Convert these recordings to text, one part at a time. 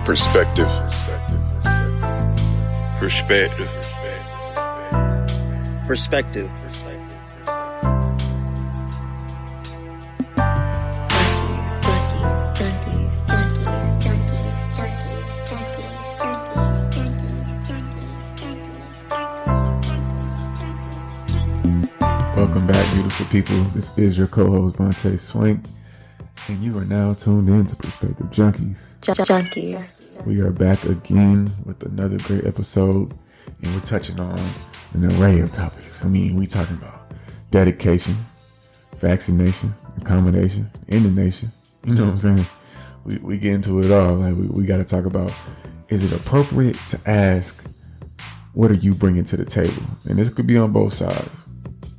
Perspective. Perspective. Perspective. Welcome back, beautiful people. This is your co-host, Vontae Swank, and you are now tuned in to Perspective Junkies. Junkies. We are back again with another great episode, and we're touching on an array of topics. I mean, we talking about dedication, vaccination, accommodation, in the nation. You know what I'm saying? We get into it all. Like we got to talk about, is it appropriate to ask, what are you bringing to the table? And this could be on both sides.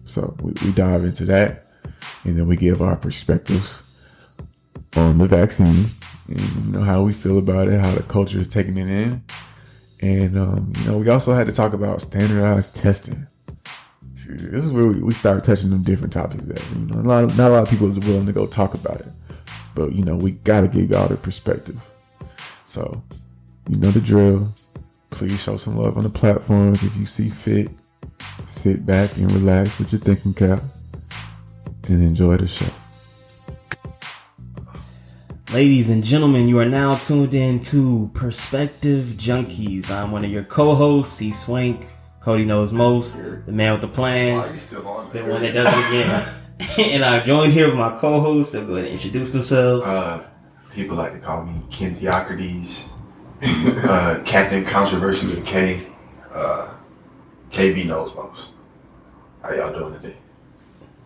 So we dive into that, and then we give our perspectives on the vaccine, and you know how we feel about it, how the culture is taking it in, and we also had to talk about standardized testing. See, this is where we start touching them different topics that not a lot of people is willing to go talk about it, but we got to give y'all the perspective. So you know the drill. Please show some love on the platforms if you see fit. Sit back and relax with your thinking cap and enjoy the show. Ladies and gentlemen, you are now tuned in to Perspective Junkies. I'm one of your co-hosts, C. Swank. Cody knows most, the man with the plan, the one that does it again. And I'm joined here with my co-hosts. They'll go ahead and introduce themselves. People like to call me Kenziocrates, Captain Controversy with K. KB knows most. How y'all doing today?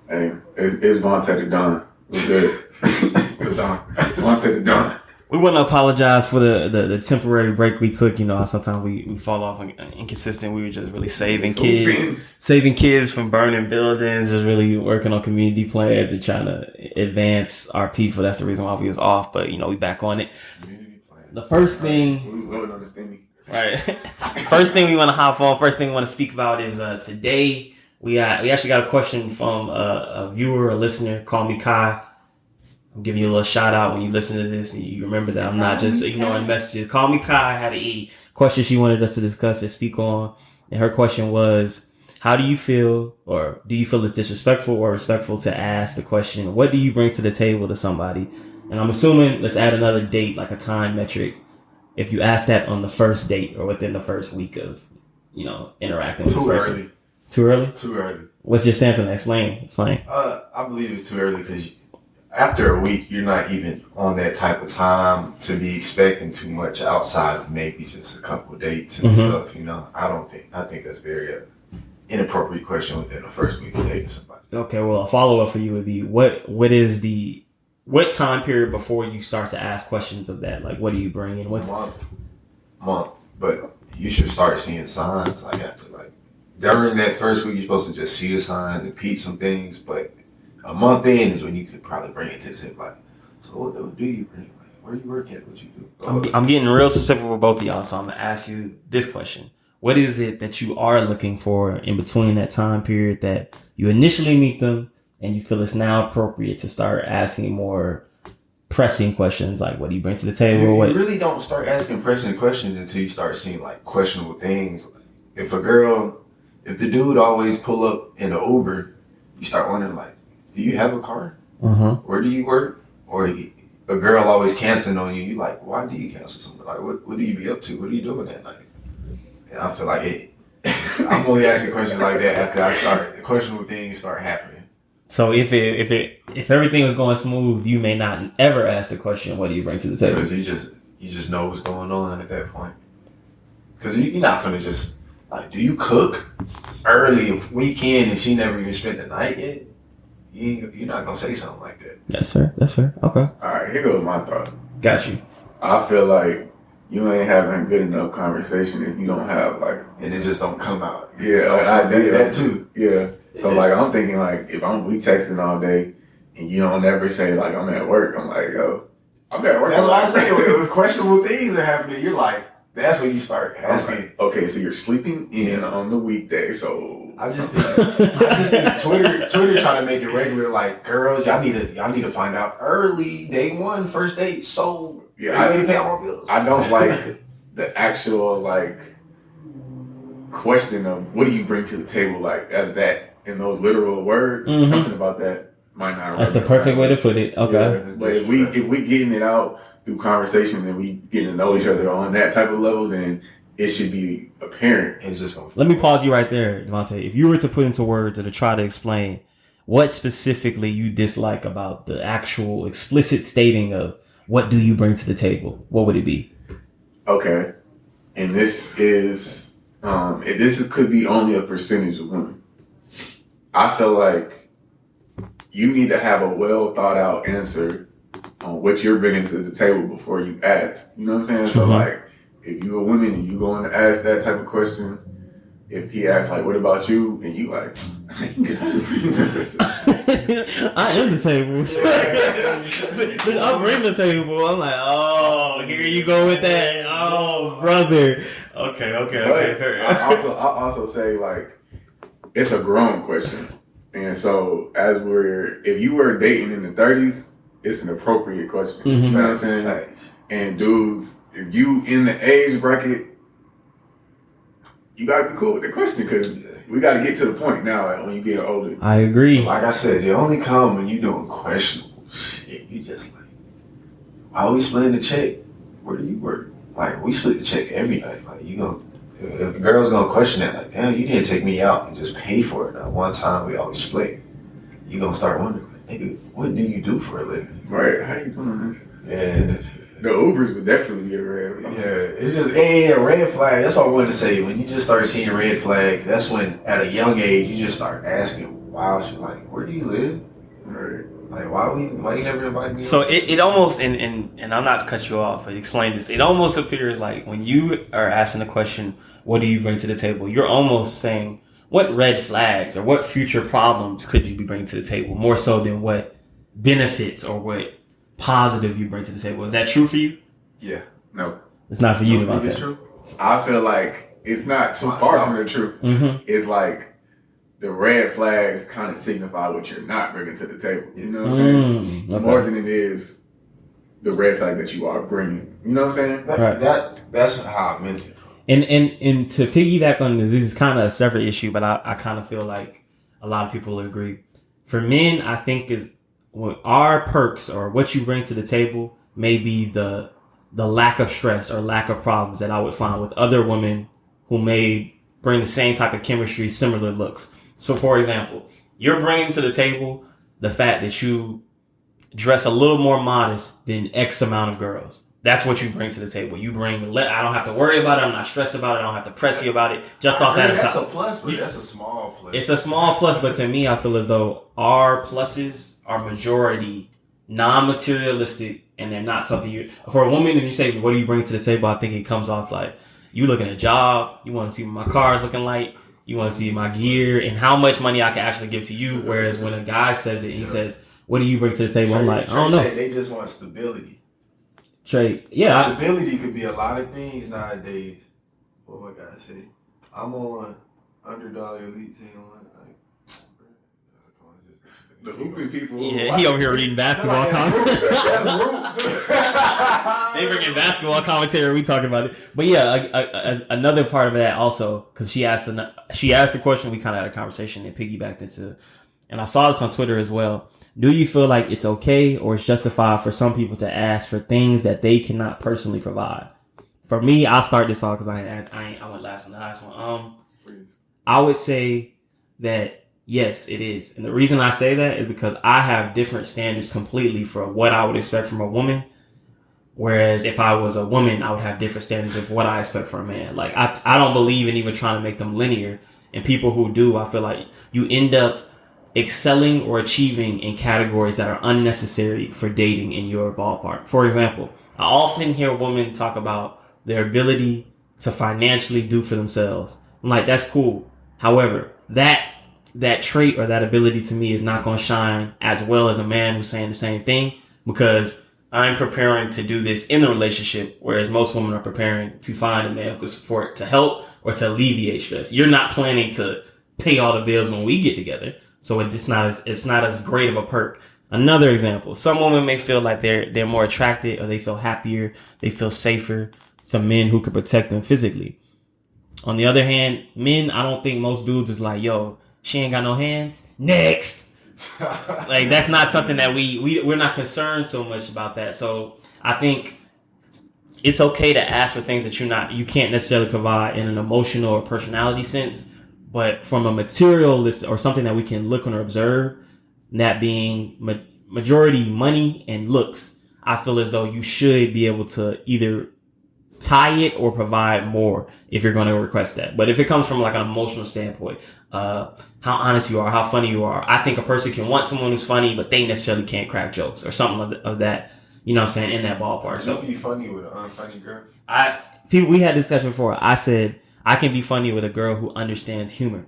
Hey, it's Vontae the Don. We're good. The Don. Vontae the Don. We want to apologize for the temporary break we took. Sometimes we fall off inconsistent. We were just really saving kids from burning buildings, just really working on community plans and trying to advance our people. That's the reason why we was off. But we back on it. The first thing. We don't understand me. Right. First thing we want to hop on. First thing we want to speak about is today we actually got a question from a viewer, a listener. Call me Kai. I'm giving you a little shout out when you listen to this and you remember that I'm not just ignoring messages. Call me Kai had a question she wanted us to discuss and speak on, and her question was, how do you feel, or do you feel it's disrespectful or respectful to ask the question, what do you bring to the table to somebody? And I'm assuming, let's add another date, like a time metric. If you ask that on the first date or within the first week of, interacting with this person. Too early? Too early. What's your stance on that? Explain. I believe it's too early because after a week, you're not even on that type of time to be expecting too much outside of maybe just a couple of dates and stuff. I think that's very inappropriate question within the first week of dating somebody. Okay, well, a follow up for you would be what time period before you start to ask questions of that? Like, what do you bring in? Month. But you should start seeing signs. During that first week, you're supposed to just see the signs and peep some things. But a month in is when you could probably bring it to the table. So what do you bring? Where you work at? What you do? I'm getting real specific with both of y'all, so I'm gonna ask you this question: what is it that you are looking for in between that time period that you initially meet them? And you feel it's now appropriate to start asking more pressing questions, like what do you bring to the table? You really don't start asking pressing questions until you start seeing questionable things. If the dude always pull up in an Uber, you start wondering do you have a car? Where do you work? Or a girl always canceling on you. You why do you cancel something? What do you be up to? What are you doing that night? And I feel I'm only asking questions like that after the questionable things start happening. So if everything was going smooth, you may not ever ask the question, what do you bring to the table? Because you just know what's going on at that point. Because you're not finna just, do you cook early weekend and she never even spent the night yet? You're not gonna say something like that. That's fair. Okay. Alright, here goes my thought. Got you. I feel like you ain't having a good enough conversation if you don't have and it just don't come out. Yeah, I did that too. Yeah. So I'm thinking if we texting all day and you don't ever say I'm at work, I'm yo, I'm at work. That's what I'm saying. When questionable things are happening, you're that's when you start asking. Okay, so you're sleeping in on the weekday, so I just think Twitter trying to make it regular. Girls, y'all need to find out early, day one, first date. So Yeah, I already pay all my bills. I don't like the actual like question of what do you bring to the table, like as that in those literal words. Mhm. Something about that might not. That's the perfect way to put it. Okay. Yeah, but if we getting it out through conversation and we getting to know each other on that type of level, then it should be apparent. It's just Let me pause you right there, Devontae. If you were to put into words or to try to explain what specifically you dislike about the actual explicit stating of what do you bring to the table, what would it be? Okay, and this is this could be only a percentage of women. I feel like you need to have a well thought out answer on what you're bringing to the table before you ask. You know what I'm saying? So like, if you're a woman and you going to ask that type of question, if he asks like, "What about you?" and you like, I am the table. I bring the table. I'm like, oh, here you go with that. Oh, brother. Okay. Fair. I also say like, it's a grown question, and so if you were dating in the 30s, it's an appropriate question. You know what I'm saying? Like, and dudes, if you in the age bracket, you gotta be cool with the question because we gotta get to the point now. Like, when you get older, I agree. Like I said, it only come when you doing questionable shit. You just like, why we splitting the check? Where do you work? Like, we split the check every night. Like, you gonna, if a girl's gonna question that, like, damn, you didn't take me out and just pay for it. Now, one time we always split. You gonna start wondering, like, nigga, what do you do for a living? right? How you doing this? And The Ubers would definitely be a red. yeah, it's just red flag. That's what I wanted to say. When you just start seeing red flags, that's when at a young age you just start asking wild shit like, where do you live? Right. Like, why you never invite me? So it almost and I'm not to cut you off, but explain this. It almost appears like when you are asking the question, what do you bring to the table? You're almost saying, what red flags or what future problems could you be bringing to the table? More so than what benefits or what positive you bring to the table. Is that true for you? Yeah. No. It's not for you, You think Devontae. it's true? I feel like it's not too far from the truth. Mm-hmm. It's like the red flags kind of signify what you're not bringing to the table. You know what I'm saying? Okay. More than it is the red flag that you are bringing. You know what I'm saying? Right. That's how I meant it. And to piggyback on this is kind of a separate issue, but I kind of feel like a lot of people agree. For men, I think is what our perks or what you bring to the table may be the lack of stress or lack of problems that I would find with other women who may bring the same type of chemistry, similar looks. So, for example, you're bringing to the table the fact that you dress a little more modest than X amount of girls. That's what you bring to the table. You bring, I don't have to worry about it. I'm not stressed about it. I don't have to press you about it. Just off that That's top. a plus, but that's a small plus. It's a small plus, but to me, I feel as though our pluses are majority non-materialistic, and they're not something you. For a woman, when you say, "What do you bring to the table?" I think it comes off like you looking at a job. You want to see what my car is looking like. You want to see my gear and how much money I can actually give to you. Whereas when a guy says it, he says, "What do you bring to the table?" I'm like, I don't know. They just want stability. Trey, yeah. Stability could be a lot of things nowadays. What I gotta say? I'm on Underdog Elite team on The hooping people. Yeah, he over here reading basketball commentary. They bringing basketball commentary. We talking about it, but yeah, another part of that also because she asked the question. We kind of had a conversation and piggybacked into, and I saw this on Twitter as well. Do you feel like it's okay or it's justified for some people to ask for things that they cannot personally provide? For me, I'll start this off because I went last on the last one. I would say that. Yes, it is. And the reason I say that is because I have different standards completely for what I would expect from a woman. Whereas if I was a woman, I would have different standards of what I expect from a man. Like, I don't believe in even trying to make them linear. And people who do, I feel like you end up excelling or achieving in categories that are unnecessary for dating in your ballpark. For example, I often hear women talk about their ability to financially do for themselves. I'm like, that's cool. However, that trait or that ability to me is not going to shine as well as a man who's saying the same thing because I'm preparing to do this in the relationship, whereas most women are preparing to find a man who can support to help or to alleviate stress. You're not planning to pay all the bills when we get together, so it's not as great of a perk. Another example, some women may feel like they're more attracted or they feel happier, they feel safer to men who can protect them physically. On the other hand, men, I don't think most dudes is like, yo, she ain't got no hands. Next. Like, that's not something that we're not concerned so much about that. So I think it's okay to ask for things that you can't necessarily provide in an emotional or personality sense, but from a materialist or something that we can look on or observe, that being majority money and looks, I feel as though you should be able to either tie it or provide more if you're going to request that. But if it comes from like an emotional standpoint, how honest you are, how funny you are, I think a person can want someone who's funny, but they necessarily can't crack jokes or something of that, you know what I'm saying, in that ballpark. So be funny with an unfunny girl. We had this discussion before. I said I can be funny with a girl who understands humor.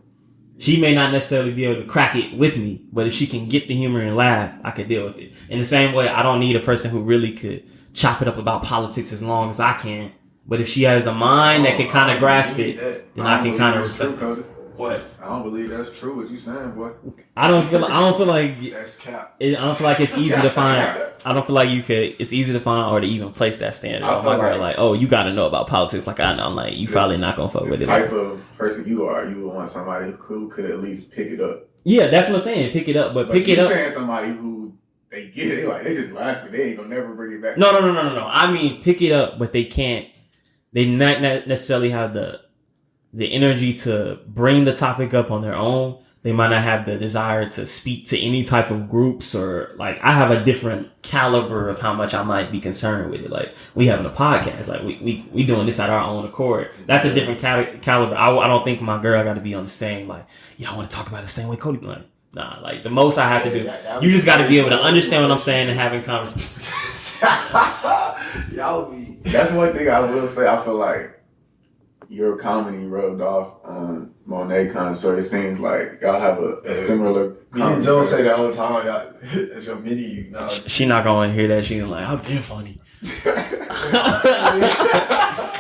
She may not necessarily be able to crack it with me, but if she can get the humor and laugh, I could deal with it. In the same way, I don't need a person who really could chop it up about politics as long as I can. But if she has a mind that can kind of grasp it, then I can kind of respect it. What? I don't believe that's true. What you saying, boy? I don't feel like that's cap. I don't feel like it's easy to find. I don't feel like it's easy to find or to even place that standard on my girl. Like, oh, you got to know about politics. Like I know. I'm like, you probably not gonna fuck with it. The type of person you are, you would want somebody who could at least pick it up. Yeah, that's what I'm saying. Pick it up, but pick it up. You're saying somebody who they get it, like they just laughing. They ain't gonna never bring it back. No. I mean, pick it up, but they can't. They not necessarily have the energy to bring the topic up on their own. They might not have the desire to speak to any type of groups, or like I have a different caliber of how much I might be concerned with it. Like we having a podcast, like we doing this at our own accord. That's a different caliber. I don't think my girl got to be on the same, like, yeah, I want to talk about it the same way Cody. Like, nah, like the most I have to do, you just got to be able to understand what I'm saying and having conversations. Y'all be. That's one thing I will say. I feel like your comedy rubbed off on Monet Con, so it seems like y'all have a similar. Me and Joe say that all the time. Y'all, that's your mini. You know. She not gonna hear that. She's like, I've been funny.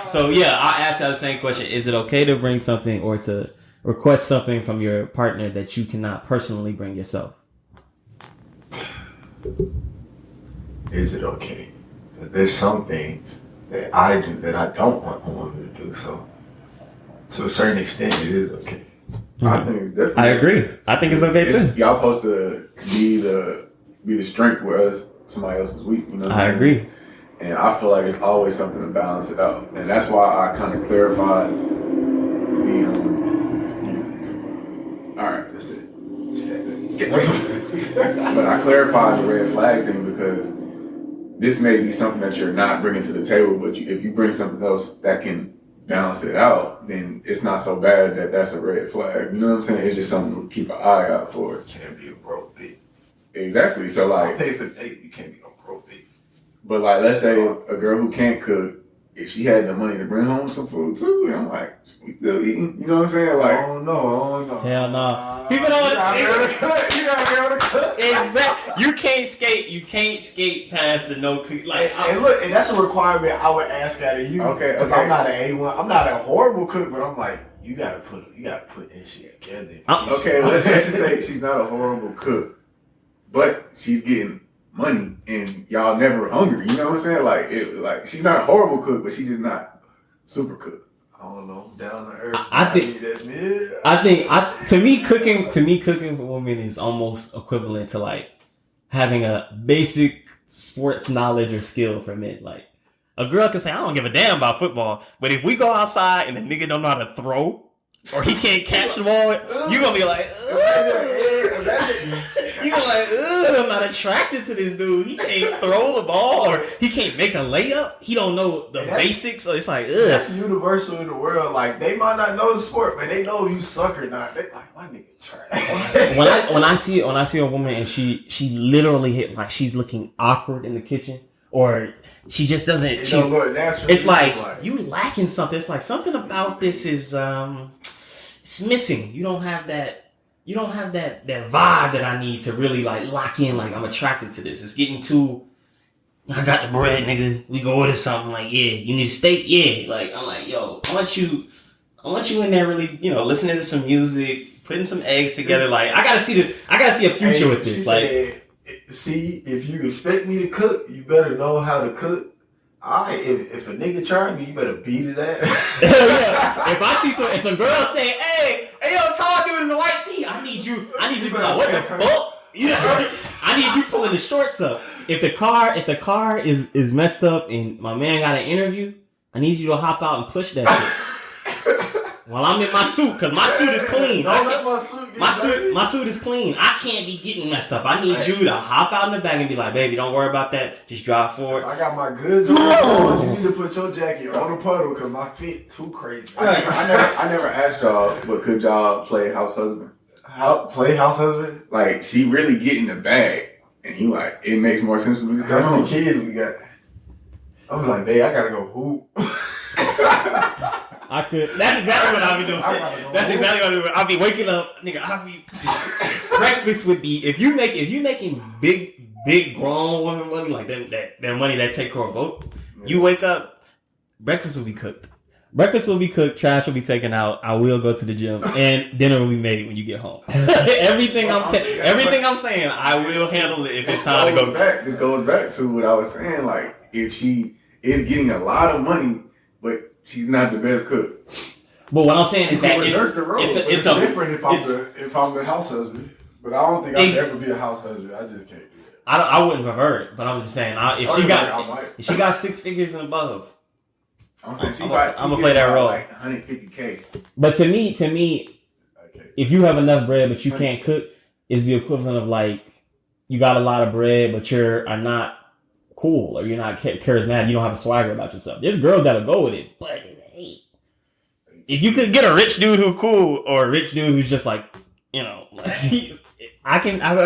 So yeah, I asked her the same question: is it okay to bring something or to request something from your partner that you cannot personally bring yourself? Is it okay? There's some things that I do that I don't want a woman to do. So, to a certain extent, it is okay. Mm-hmm. I think it's definitely. I agree. I think it's okay too. Y'all supposed to be the strength where somebody else is weak. You know. I agree. And I feel like it's always something to balance it out, and that's why I kind of clarified the. All right, that's it. But I clarified the red flag thing because this may be something that you're not bringing to the table, but if you bring something else that can balance it out, then it's not so bad that that's a red flag. You know what I'm saying? It's just something to keep an eye out for. You can't be a broke bitch. Exactly. So like, pay for the date. You can't be no broke bitch. But like, let's say a girl who can't cook, if she had the money to bring home some food too, and I'm like, we still eating. You know what I'm saying? Like, I don't know. Hell no. People don't. You gotta be able to cook. Exactly. You can't skate. You can't skate past the no cook. Like, and look, and that's a requirement I would ask out of you. Okay. Because I'm not an A1. I'm not a horrible cook, but I'm like, you gotta put that shit together. Okay, let's just say she's not a horrible cook, but she's getting money and y'all never hungry. You know what I'm saying? Like she's not a horrible cook, but she's just not super cook. I don't know, down to earth. I think to me cooking for women is almost equivalent to like having a basic sports knowledge or skill for men. Like a girl can say, I don't give a damn about football, but if we go outside and the nigga don't know how to throw or he can't catch the ball, you gonna be like, you gonna like, I'm not attracted to this dude. He can't throw the ball or he can't make a layup. He don't know the basics. So it's like, that's universal in the world. Like they might not know the sport, but they know if you suck or not. They like, my nigga trash. when I see a woman and she literally hit like she's looking awkward in the kitchen. Or she just doesn't. It's like you lacking something. It's like something about this is it's missing. You don't have that vibe that I need to really like lock in. Like I'm attracted to this. It's getting too. I got the bread, nigga. We go order something. Like yeah, you need a steak. Yeah, like I'm like yo. I want you in there really. Listening to some music, putting some eggs together. Like I gotta see a future with this. Like. See, if you expect me to cook, you better know how to cook. Alright, if a nigga try me, you better beat his ass. Hell yeah. If I see some girl saying, hey, yo, tall dude in the white tee, I need you to be like, what the fuck? Yeah. I need you pulling the shorts up. If the car is messed up and my man got an interview, I need you to hop out and push that shit. While I'm in my suit, because my suit is clean. My suit is clean. I can't be getting messed up. I need you to hop out in the back and be like, baby, don't worry about that. Just drive forward. I got my goods on. You need to put your jacket on the puddle because my feet too crazy. I never asked y'all, but could y'all play house husband? Play house husband? Like, she really get in the bag, and you like, it makes more sense for me to How many kids we got? I was like, babe, I gotta go hoop. I could. That's exactly what I'll be doing. That's exactly what I'll be doing. I'll be waking up, nigga. Breakfast would be if you making big grown woman money like that money that take care of both. You wake up, breakfast will be cooked. Breakfast will be cooked. Trash will be taken out. I will go to the gym, and dinner will be made when you get home. everything I'm saying, I will handle it if it's time to go. This goes back to what I was saying. Like, if she is getting a lot of money, but she's not the best cook. But what I'm saying is that it's different if I'm the house husband. But I don't think I could ever be a house husband. I just can't do that. I wouldn't prefer it, but I'm just saying if she got 6 figures and above. I'm saying I'm gonna play that role. Like $150K. But to me, if you have enough bread but you can't cook, is the equivalent of like you got a lot of bread but are not cool or you're not charismatic. You don't have a swagger about yourself. There's girls that'll go with it, but hey, if you could get a rich dude who's cool or a rich dude who's just like, I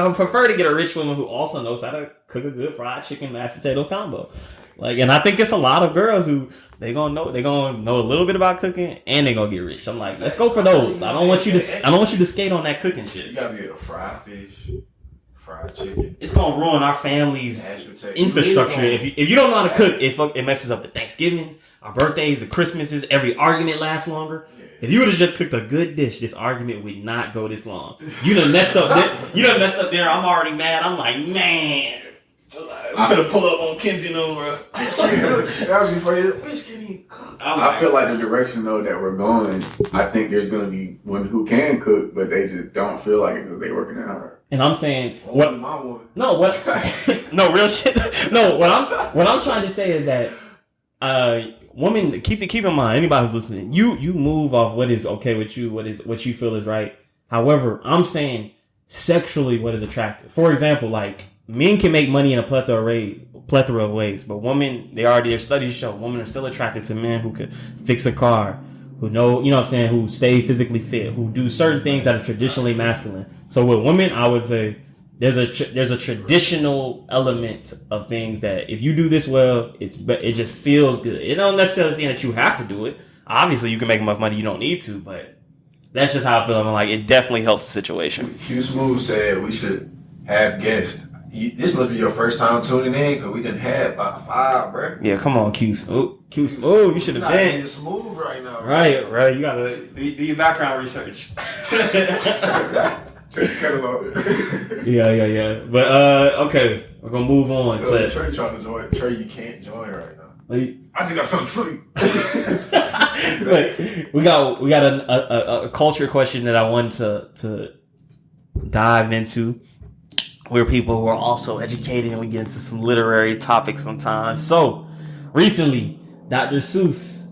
would prefer to get a rich woman who also knows how to cook a good fried chicken mashed potato combo. Like, and I think it's a lot of girls who they gonna know a little bit about cooking and they gonna get rich. I'm like, let's go for those. I don't want you to skate on that cooking shit. You gotta be able to fry fish, fried chicken. It's gonna ruin our family's infrastructure if you don't know how to cook. It messes up the Thanksgivings, our birthdays, the Christmases. Every argument lasts longer. Yeah. If you would have just cooked a good dish, this argument would not go this long. You done messed up. There. I'm already mad. I'm like, man. I'm gonna pull up on Kenzie and them, bro. That was before you. Bitch can't even cook. I feel like the direction though that we're going, I think there's gonna be women who can cook, but they just don't feel like it because they working out hard. And I'm saying what? No, what? No real shit. No, what I'm trying to say is that woman, keep in mind, anybody who's listening, you move off what is okay with you, what you feel is right. However, I'm saying sexually what is attractive. For example, like men can make money in a plethora of ways, but their studies show women are still attracted to men who could fix a car, who know, you know what I'm saying, who stay physically fit, who do certain things that are traditionally masculine. So with women, I would say there's a traditional element of things that if you do this well, it just feels good. It don't necessarily mean that you have to do it. Obviously, you can make enough money you don't need to, but that's just how I feel. I'm like, it definitely helps the situation. Q Smooth said we should have guests. This must be your first time tuning in because we done had about 5, bro. Yeah, come on, Q Smooth. Q Smooth, you should have been. Smooth right now. Right. You gotta do your background research. Check the catalog. Yeah. But okay, we're gonna move on. Trey trying to join. Trey, you can't join right now. I just got something to sleep. we got a culture question that I wanted to dive into. We're people who are also educated and we get into some literary topics sometimes. So, recently, Dr. Seuss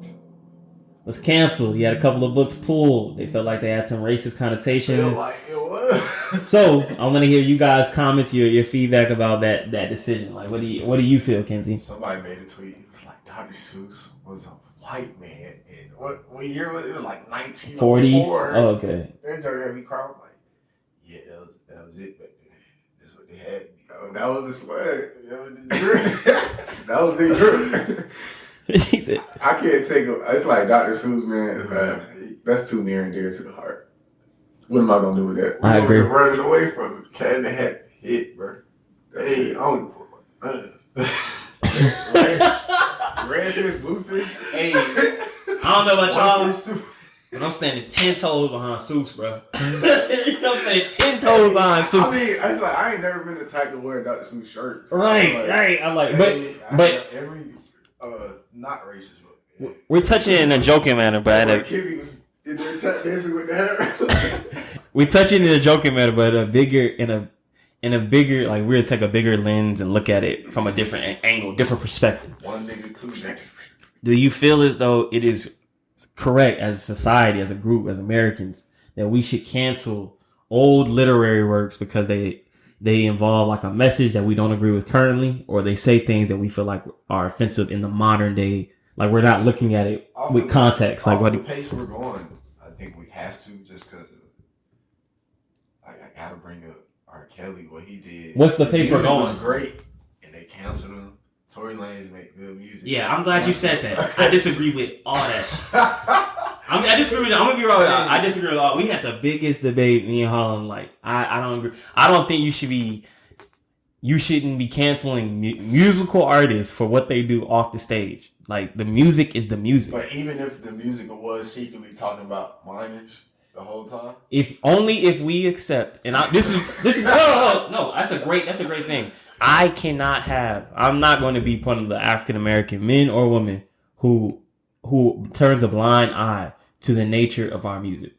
was canceled. He had a couple of books pulled. They felt like they had some racist connotations. Like it was. So, I want to hear you guys' comments, your feedback about that decision. Like, what do you feel, Kenzie? Somebody made a tweet. It was like, Dr. Seuss was a white man. And what year was it? It was like 1940s. Oh, okay. That joke had me crying. Like, yeah, that was it. But that's what they had. That was the swag. That was the drip. I can't take it. It's like Dr. Seuss, man. That's too near and dear to the heart. What am I gonna do with that? I agree. Running away from it. Cat in the Hat hit, bro. Hey, I don't Redfish, bluefish. Hey, I don't know about y'all. But I'm standing 10 toes behind Seuss, bro. You know what I'm saying? 10 toes behind Seuss. I mean, it's like I ain't never been the type to wear Dr. Seuss shirts. Right. I'm like, but every not racist. But we're touching it in a joking manner, but we're touching it in a joking manner, but in a bigger, like we'll take a bigger lens and look at it from a different angle, different perspective. One nigga, two niggas. Do you feel as though it is correct as a society, as a group, as Americans, that we should cancel old literary works because they involve like a message that we don't agree with currently, or they say things that we feel like are offensive in the modern day? Like we're not looking at it with context. Like what the pace we're going, I think we have to, just because I gotta bring up R. Kelly, what he did. What's the pace we're going? Was great, and they canceled him. Tory Lanez make good music. Yeah, I'm glad you said that. I disagree with all that. I disagree with. I'm gonna be real. I disagree with all. We had the biggest debate, me and Harlem. Like I don't agree. I don't think you shouldn't be canceling musical artists for what they do off the stage. Like the music is the music. But even if the music was secretly talking about minors the whole time, if we accept, and this is no, that's a great thing. I'm not going to be one of the African American men or women who turns a blind eye to the nature of our music.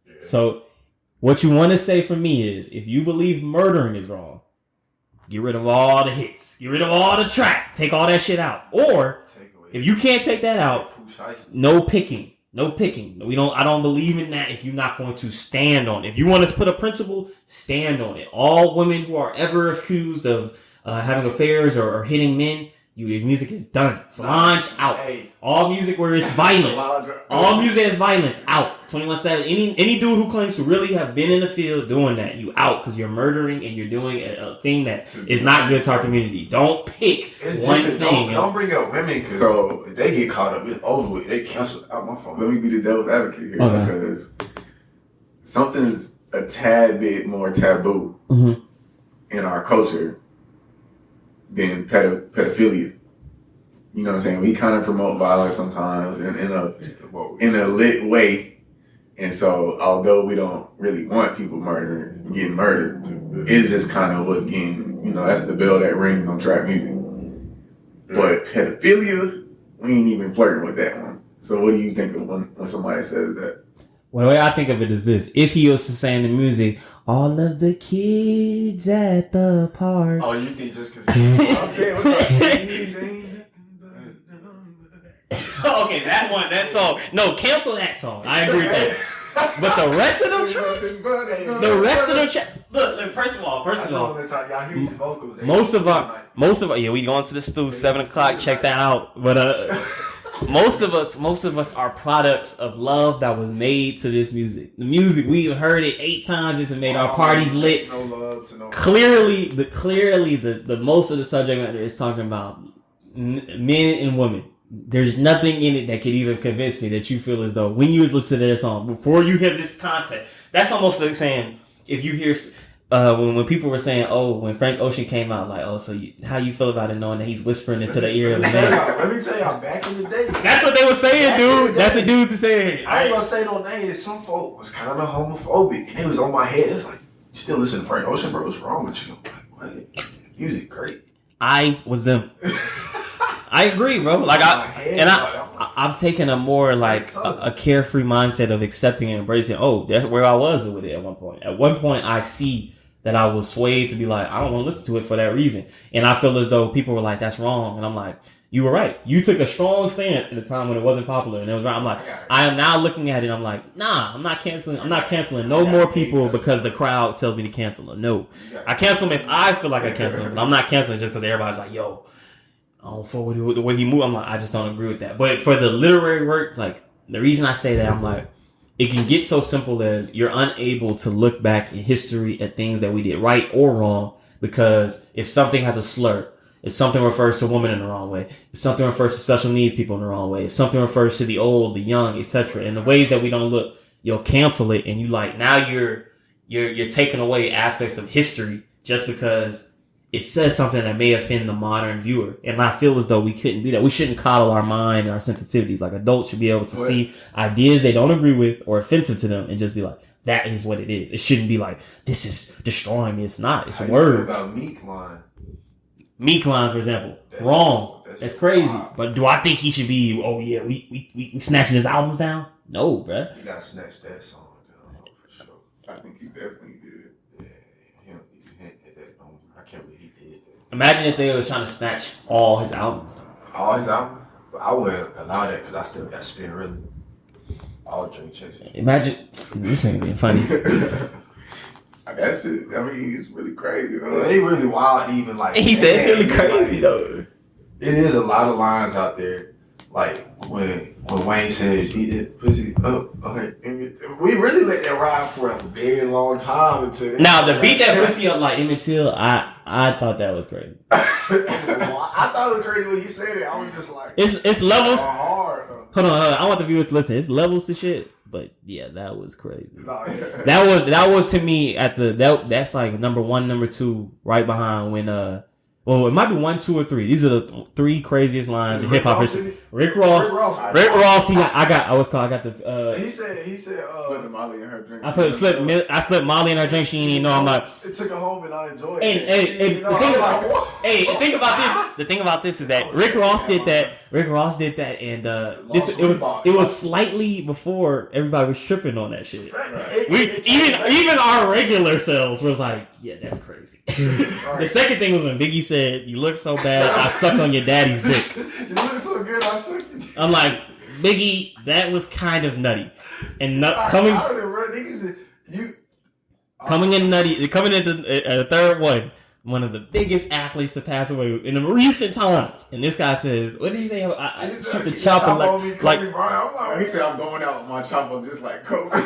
Yeah. So what you want to say for me is, if you believe murdering is wrong, get rid of all the hits, get rid of all the track, take all that shit out. Or if you can't take that out, no picking. I don't believe in that if you're not going to stand on it. If you want to put a principle, stand on it. All women who are ever accused of having affairs or hitting men, your music is done. Solange, out. Hey. All music where it's violence. All music is violence, out. 21 Savage. Any dude who claims to really have been in the field doing that, you out, because you're murdering and you're doing a thing that is not good to our community. Don't pick one thing. Don't bring up women, because if they get caught up, it's over with. They cancel out my phone. Let me be the devil's advocate here, because something's a tad bit more taboo in our culture than pedophilia. You know what I'm saying? We kind of promote violence sometimes in a lit way. And so, although we don't really want people getting murdered, it's just kind of what's getting, that's the bell that rings on trap music. But pedophilia, we ain't even flirting with that one. So what do you think of when somebody says that? Well, the way I think of it is this. If he was to say in the music, all of the kids at the park. Oh, you think just because I'm saying, okay, that song. No, cancel that song. I agree with that. But the rest of them tracks, look, first of all, most of our, yeah, we going to the stew, 7:00, check that out. But, most of us are products of love that was made to this music. The music, we've heard it 8 times. It's made our parties lit. No love to no clearly, the most of the subject matter is talking about men and women. There's nothing in it that could even convince me that you feel as though when you was listening to that song, before you hear this content, that's almost like saying, if you hear, when people were saying, oh, when Frank Ocean came out, like, oh, so how you feel about it knowing that he's whispering into the ear of the man? Let me tell y'all, back in the day. That's what they were saying, dude. That's a dude to say. I ain't gonna say no names. Some folk was kind of homophobic, and it was on my head. It was like, you still listen to Frank Ocean, bro? What's wrong with you? I'm like, what? Music great. I was them. I agree, bro. Like I've taken a more like a carefree mindset of accepting and embracing. Oh, that's where I was with it at one point. At one point, I see that I was swayed to be like, I don't want to listen to it for that reason. And I feel as though people were like, that's wrong. And I'm like, you were right. You took a strong stance at the time when it wasn't popular, and it was right. I'm like, I am now looking at it. I'm like, nah, I'm not canceling no more people because the crowd tells me to cancel them. No, I cancel them if I feel like I cancel them. But I'm not canceling just because everybody's like, yo, I don't fuck with the way he moved. I'm like, I just don't agree with that. But for the literary work, like, the reason I say that, I'm like, it can get so simple as you're unable to look back in history at things that we did right or wrong, because if something has a slur, if something refers to a woman in the wrong way, if something refers to special needs people in the wrong way, if something refers to the old, the young, etc., in the ways that we don't look, you'll cancel it, and you like, now you're taking away aspects of history just because it says something that may offend the modern viewer. And I feel as though we couldn't do that. We shouldn't coddle our mind and our sensitivities. Like, adults should be able to see ideas they don't agree with or offensive to them and just be like, that is what it is. It shouldn't be like, this is destroying me. It's not. It's words. About Meek line. Meek line, for example. Wrong. That's crazy. Wild. But do I think he should be, oh yeah, we snatching his albums down? No, bruh. You gotta snatch that song down, for sure. I think he definitely did. I can't believe he did. Imagine if they was trying to snatch all his albums. All his albums? But I wouldn't allow that because I still got spin really. All drink checks. Imagine this ain't being funny. That shit, I mean, it's really crazy. They really wild, even like. He said it's really crazy though. It is a lot of lines out there. Like when Wayne said beat that pussy up, we really let that ride for a very long time until now the beat that pussy up like Emmett Till, I thought that was crazy. I thought it was crazy when you said it. I was just like, it's levels. Hard. Hold on, I want the viewers to listen. It's levels to shit, but yeah, that was crazy. No, yeah. That was to me at that's like number 1, number 2, right behind when well, it might be 1, 2, or 3. These are the 3 craziest lines in hip hop history. Rick Ross. I got the. He said. Slipped Molly in her drink. I slipped Molly in her drink. She didn't even know I'm not. It took her home and I enjoyed it. And the thing about this is that Rick Ross did that. And it was slightly before everybody was tripping on that shit. Even our regular selves was like, yeah, that's crazy. The second thing was when Biggie said, "You look so bad, I suck on your daddy's dick." You look so good, I suck your dick. I'm like, Biggie, that was kind of nutty, and coming into the third one of the biggest athletes to pass away in the recent times, and this guy says, "What did he say? I shoot the chopper like." He said, "I'm going out with my chopper just like Kobe."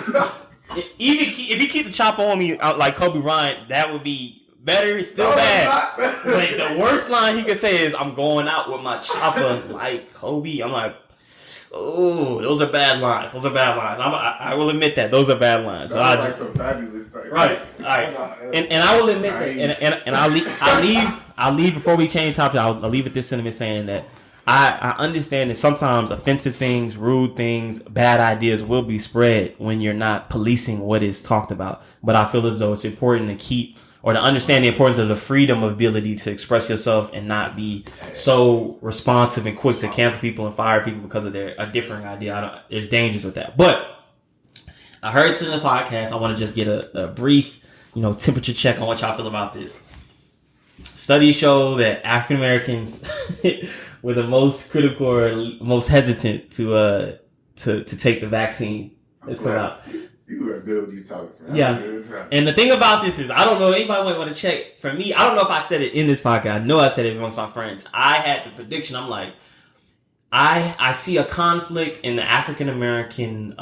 Even if you keep the chopper on me out like Kobe Bryant, that would be better. It's still bad. But the worst line he could say is, "I'm going out with my chopper like Kobe." I'm like, oh, those are bad lines. I will admit that those are bad lines. But like some fabulous type. Right. And I will admit that. And I'll leave before we change topic. I'll leave with this sentiment saying that I understand that sometimes offensive things, rude things, bad ideas will be spread when you're not policing what is talked about. But I feel as though it's important to keep or to understand the importance of the freedom of ability to express yourself and not be so responsive and quick to cancel people and fire people because of a differing idea. There's dangers with that. But I heard this in the podcast. I want to just get a brief, temperature check on what y'all feel about this. Studies show that African Americans were the most critical or most hesitant to take the vaccine that's come out. You are good with these topics, man. Yeah. And the thing about this is, I don't know, anybody might want to check. For me, I don't know if I said it in this podcast. I know I said it amongst my friends. I had the prediction. I'm like, I see a conflict in the African American,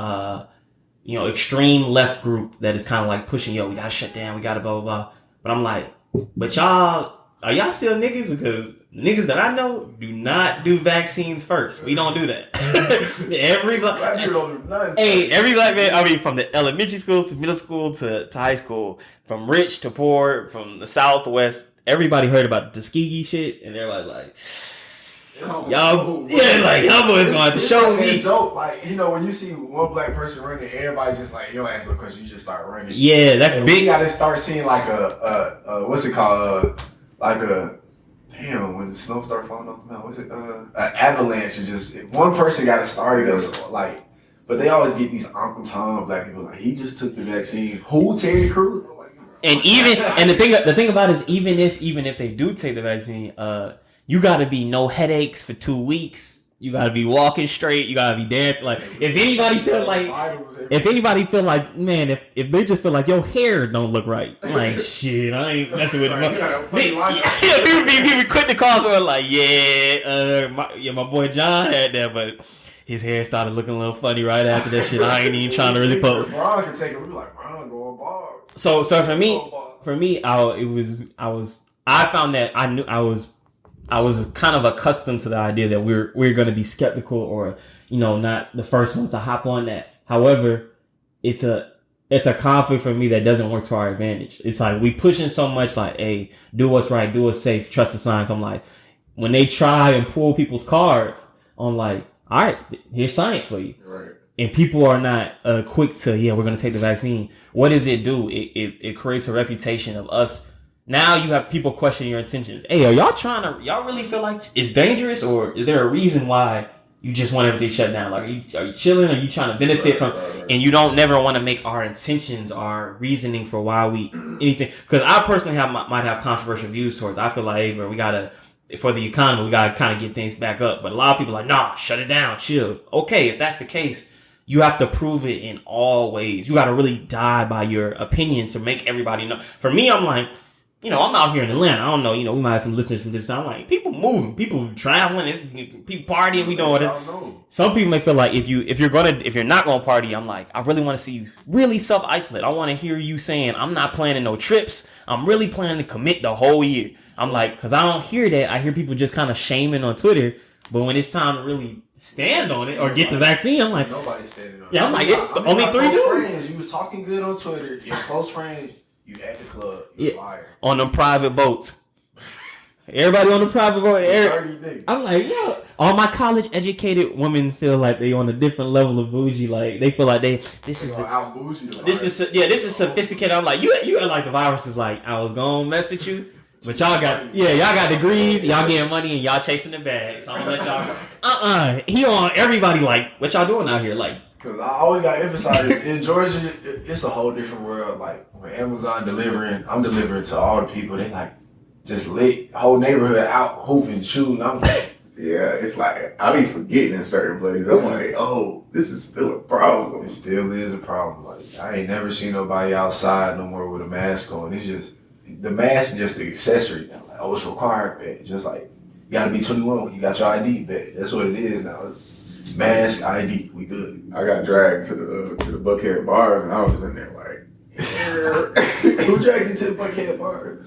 extreme left group that is kind of like pushing, we gotta shut down, we gotta blah, blah, blah. But I'm like, but are y'all still niggas? Because niggas that I know do not do vaccines first. We don't do that. Every black man don't do nothing. Hey, every black man, I mean, from the elementary school to middle school to high school, from rich to poor, from the Southwest, everybody heard about the Tuskegee shit, and everybody y'all boys gonna have to show me. Joke, when you see one black person running, everybody's just like, yo, answer the question, you just start running. Yeah, that's big. We gotta start seeing like what's it called? When the snow start falling off the mountain, what's it? An avalanche. Is just if one person got it started, but they always get these Uncle Tom black people like, he just took the vaccine. Who, Terry Crews? And the thing about it is, even if they do take the vaccine, you gotta be no headaches for 2 weeks. You gotta be walking straight. You gotta be dancing. Like, if anybody feel like, man, if they just feel like your hair don't look right, like, shit, I ain't messing with it. People quick to call someone like, my boy John had that, but his hair started looking a little funny right after that shit. I ain't even trying to really poke. Bron can take it. We be like, Bron going bald. So for me, I found that I was kind of accustomed to the idea that we're going to be skeptical or, not the first ones to hop on that. However, it's it's a conflict for me that doesn't work to our advantage. It's like we pushing so much like, hey, do what's right, do what's safe, trust the science. I'm like, when they try and pull people's cards, I'm like, all right, here's science for you. Right. And people are not quick to, yeah, we're going to take the vaccine. What does it do? It creates a reputation of us. Now you have people questioning your intentions. Hey, are y'all really feel like it's dangerous, or is there a reason why you just want everything shut down? Like, are you chilling? Are you trying to benefit from? Right. And you don't never want to make our intentions, our reasoning for why we anything. Because I personally might have controversial views towards. I feel like, hey, bro, we gotta, for the economy, we gotta kind of get things back up. But a lot of people are like, nah, shut it down, chill. Okay, if that's the case, you have to prove it in all ways. You got to really die by your opinion to make everybody know. For me, I'm like, I'm out here in Atlanta. I don't know, we might have some listeners from different. I'm like, people moving, people traveling, people partying. We know it. Some people may feel like if you're not gonna party, I'm like, I really want to see you really self-isolate. I want to hear you saying, I'm not planning no trips. I'm really planning to commit the whole year. I'm like, because I don't hear that. I hear people just kind of shaming on Twitter. But when it's time to really stand on it or get the vaccine, I'm like, nobody's standing on it. Yeah, I'm like, it's only 3 dudes. Friends, you was talking good on Twitter. Your close friends, you at the club. You liar. On them private boats. Everybody on the private boat. I'm like, yo, all my college educated women feel like they on a different level of bougie. Like they feel like this is sophisticated. I'm like, you act like the virus is like, I was gonna mess with you. But y'all got degrees, y'all getting money, and y'all chasing the bag. So I'm gonna let y'all. He on everybody like, what y'all doing out here? Like, because I always got to emphasize in Georgia, it's a whole different world. Like when Amazon I'm delivering to all the people. They like just lit whole neighborhood out hooping, shooting. I'm like, yeah, it's like I be forgetting in certain places. I'm like, oh, this is still a problem. It still is a problem. Like I ain't never seen nobody outside no more with a mask on. It's just. The mask is just the accessory now. Like, it's required, bet. Just like, you gotta be 21 when you got your ID, bet. That's what it is now. It's mask, ID, we good. I got dragged to the Buckhead bars, and I was in there like, who dragged you to the Buckhead bar?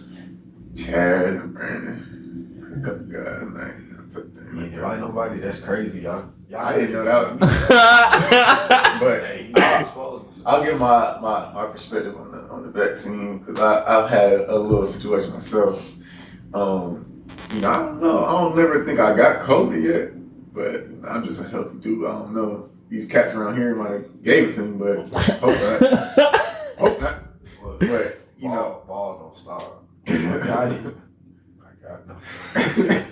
Chaz and Brandon. A couple guys, man. Ain't probably nobody. That's crazy, y'all. I didn't know that was me. But hey, I'll give my perspective on the vaccine because I've had a little situation myself. I don't know. I don't never think I got COVID yet, but I'm just a healthy dude. I don't know. These cats around here might have gave it to me, but hope not. Hope not. But ball don't stop. I got nothing.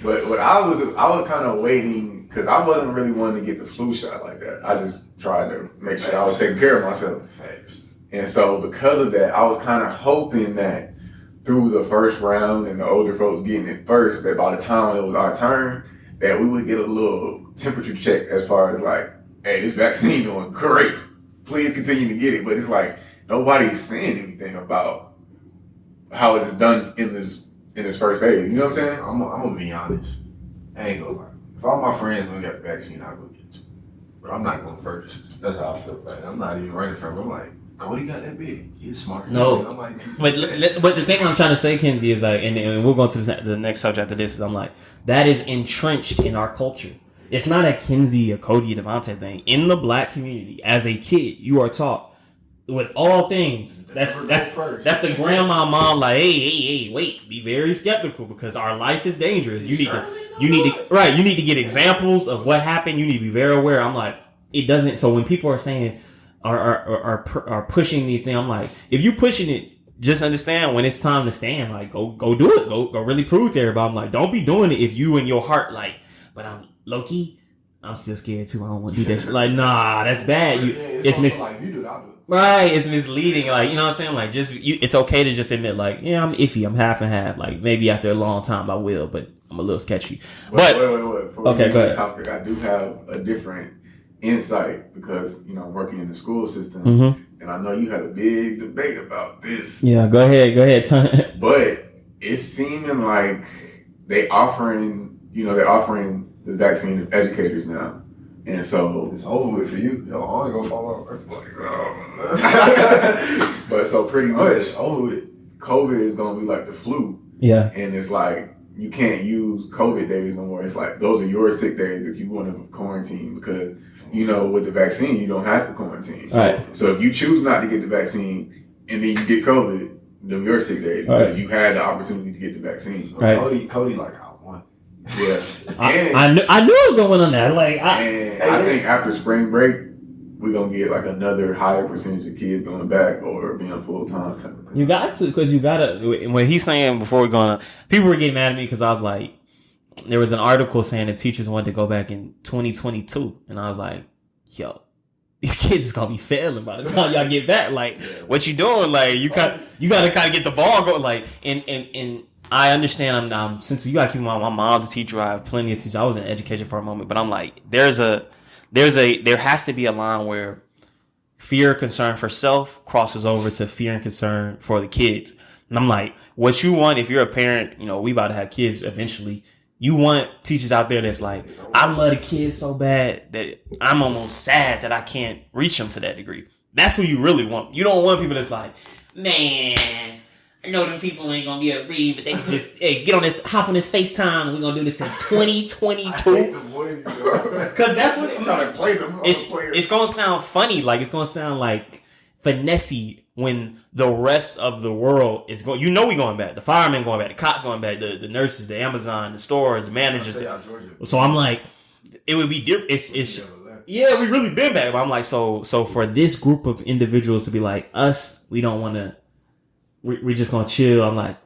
But what I was kind of waiting because I wasn't really wanting to get the flu shot like that. I just tried to make sure I was taking care of myself. Thanks. And so because of that, I was kind of hoping that through the first round and the older folks getting it first, that by the time it was our turn, that we would get a little temperature check as far as like, hey, this vaccine doing great. Please continue to get it. But it's like nobody's saying anything about how it is done in this first phase. You know what I'm saying? I'm gonna be honest. I ain't gonna lie. If all my friends don't get the vaccine, I'll go get it. But I'm not going first. That's how I feel about it. I'm not even running from it. I'm like, Cody got that big. He's smart. No. I'm like, but the thing I'm trying to say, Kenzie, is like, and we'll go to the next subject after this, is I'm like, that is entrenched in our culture. It's not a Kenzie, a Cody, a Devontae thing. In the black community, as a kid, you are taught with all things. That's the grandma, mom, like, hey, wait, be very skeptical because our life is dangerous. You need to get examples of what happened. You need to be very aware. I'm like, it doesn't. So when people are saying are pushing these things, I'm like, if you pushing it, just understand when it's time to stand. Like, go do it. Go really prove to everybody. I'm like, don't be doing it if you in your heart like, but I'm low key. I'm still scared too. I don't want to do that shit. Like, nah, that's bad. It's like, you do it, I'll do it. Right, it's misleading. Like, you know what I'm saying? Like, it's okay to just admit, like, yeah, I'm iffy. I'm half and half. Like, maybe after a long time I will, but I'm a little sketchy. Wait. Okay, go ahead. Topic, I do have a different insight because, I'm working in the school system, and I know you had a big debate about this. Yeah, go ahead. But it's seeming like they're offering the vaccine to educators now. And so it's over with for you. Yo, I ain't gonna fall off. But so pretty much it's over with. COVID is gonna be like the flu. Yeah. And it's like you can't use COVID days no more. It's like those are your sick days if you want to quarantine because you know, with the vaccine, you don't have to quarantine. Right. So if you choose not to get the vaccine and then you get COVID, then you're sick days because you had the opportunity to get the vaccine. Right. Cody, like I won. Yeah. I knew I was going on that. Like, I think after spring break, we're gonna get like another higher percentage of kids going back or being full time type of thing. you got to, because you gotta. When he's saying before we're going, people were getting mad at me because I was like, there was an article saying that teachers wanted to go back in 2022, and I was like, yo, these kids is gonna be failing by the time y'all get back. Like, what you doing? Like, you gotta kind of get the ball going. Like, and I understand. I'm since you gotta keep in mind, my mom's a teacher. I have plenty of teachers. I was in education for a moment, but I'm like, there has to be a line where fear and concern for self crosses over to fear and concern for the kids. And I'm like, what you want if you're a parent, you know, we about to have kids eventually. You want teachers out there that's like, I love the kids so bad that I'm almost sad that I can't reach them to that degree. That's what you really want. You don't want people that's like, man, I know them people ain't gonna be able to read, but they can just hop on this FaceTime and we're gonna do this in 2022. Because that's what I'm trying to play them. It's gonna sound funny, like it's gonna sound like finessey when the rest of the world is going. You know, we going back. The firemen going back. The cops going back. The nurses, the Amazon, the stores, the managers. So I'm like, it would be different. Yeah, we really been back. But I'm like, so for this group of individuals to be like us, we don't want to. We're just gonna chill. I'm like,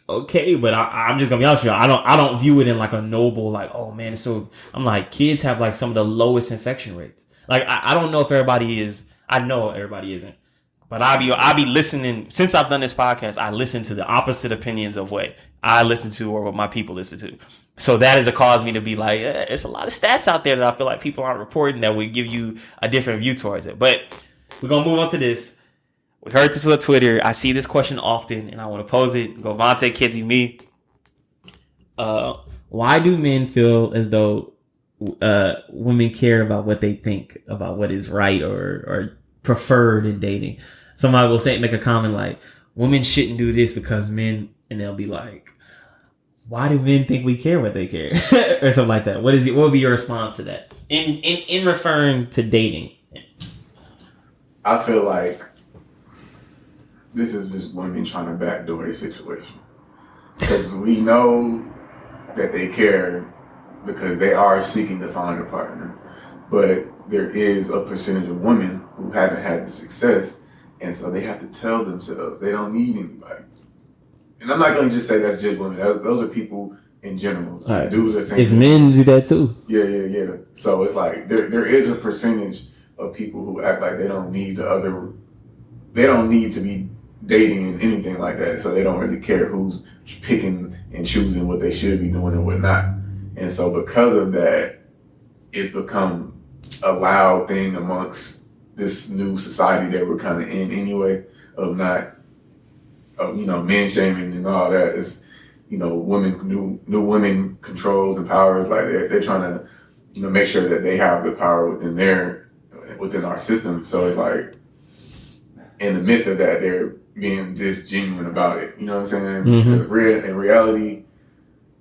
okay, but I'm just gonna be honest with you. I don't view it in like a noble, like, oh man, it's so. I'm like, kids have like some of the lowest infection rates. Like, I don't know if everybody is. I know everybody isn't. But I'll be listening. Since I've done this podcast, I listen to the opposite opinions of what I listen to or what my people listen to. So that has caused me to be like, it's a lot of stats out there that I feel like people aren't reporting that would give you a different view towards it. But we're going to move on to this. We heard this on Twitter. I see this question often and I want to pose it. Go Vontae, Kidsy, me. Why do men feel as though women care about what they think about what is right or preferred in dating? Somebody will make a comment like, women shouldn't do this because men, and they'll be like, why do men think we care what they care? Or something like that. What would be your response to that? In referring to dating. I feel like this is just women trying to backdoor the situation. Because we know that they care because they are seeking to find a partner. But there is a percentage of women who haven't had the success, and so they have to tell themselves they don't need anybody. And I'm not going to just say that's just women. Those are people in general. Right. Dudes are saying it's men do that too. Yeah. So it's like there is a percentage of people who act like they don't need they don't need to be dating and anything like that. So they don't really care who's picking and choosing what they should be doing and what not. And so because of that, it's become a loud thing amongst this new society that we're kind of in anyway, of men shaming and all that. It's, new women controls and powers, like they're trying to, make sure that they have the power within our system. So it's like, in the midst of that, they're being just genuine about it. You know what I'm saying? Mm-hmm. Because in reality,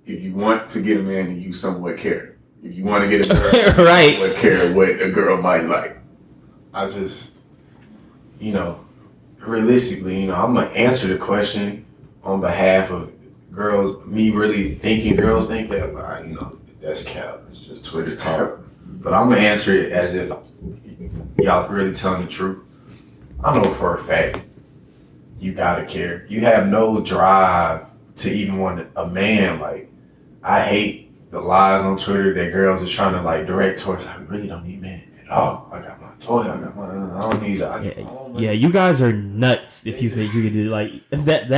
if you want to get a man, then you somewhat care. If you want to get a girl, right, what care what a girl might like. I just, realistically, I'm gonna answer the question on behalf of girls. Me really thinking girls think that, that's cap. It's just Twitter talk. But I'm gonna answer it as if y'all really telling the truth. I know for a fact you gotta care. You have no drive to even want a man. Like, I hate the lies on Twitter that girls are trying to direct towards. I really don't need men at all. I got my toy. I don't need that. Yeah, you guys are nuts if you think you can do that.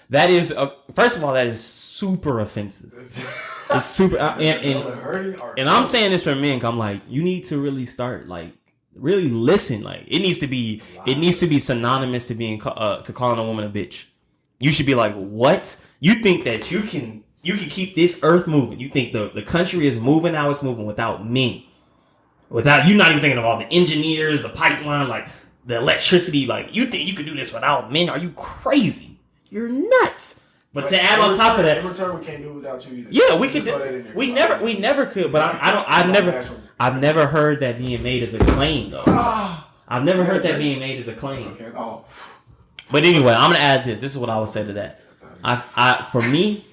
That is first of all, that is super offensive. It's super and I'm saying this for men. I'm like, you need to really start really listen. Like, it needs to be synonymous to being to calling a woman a bitch. You should be like, what? You think that you can keep this earth moving? You think the country is moving how it's moving without men? Without you not even thinking of all the engineers, the pipeline, the electricity. You think you could do this without men? Are you crazy? You're nuts. But to add on top of that, in return, we can't do it without you either. Yeah, we could. We never could. But I I've never heard that being made as a claim though. I've never heard that being made as a claim. Okay. Oh. But anyway, I'm gonna add this. This is what I would say to that. For me,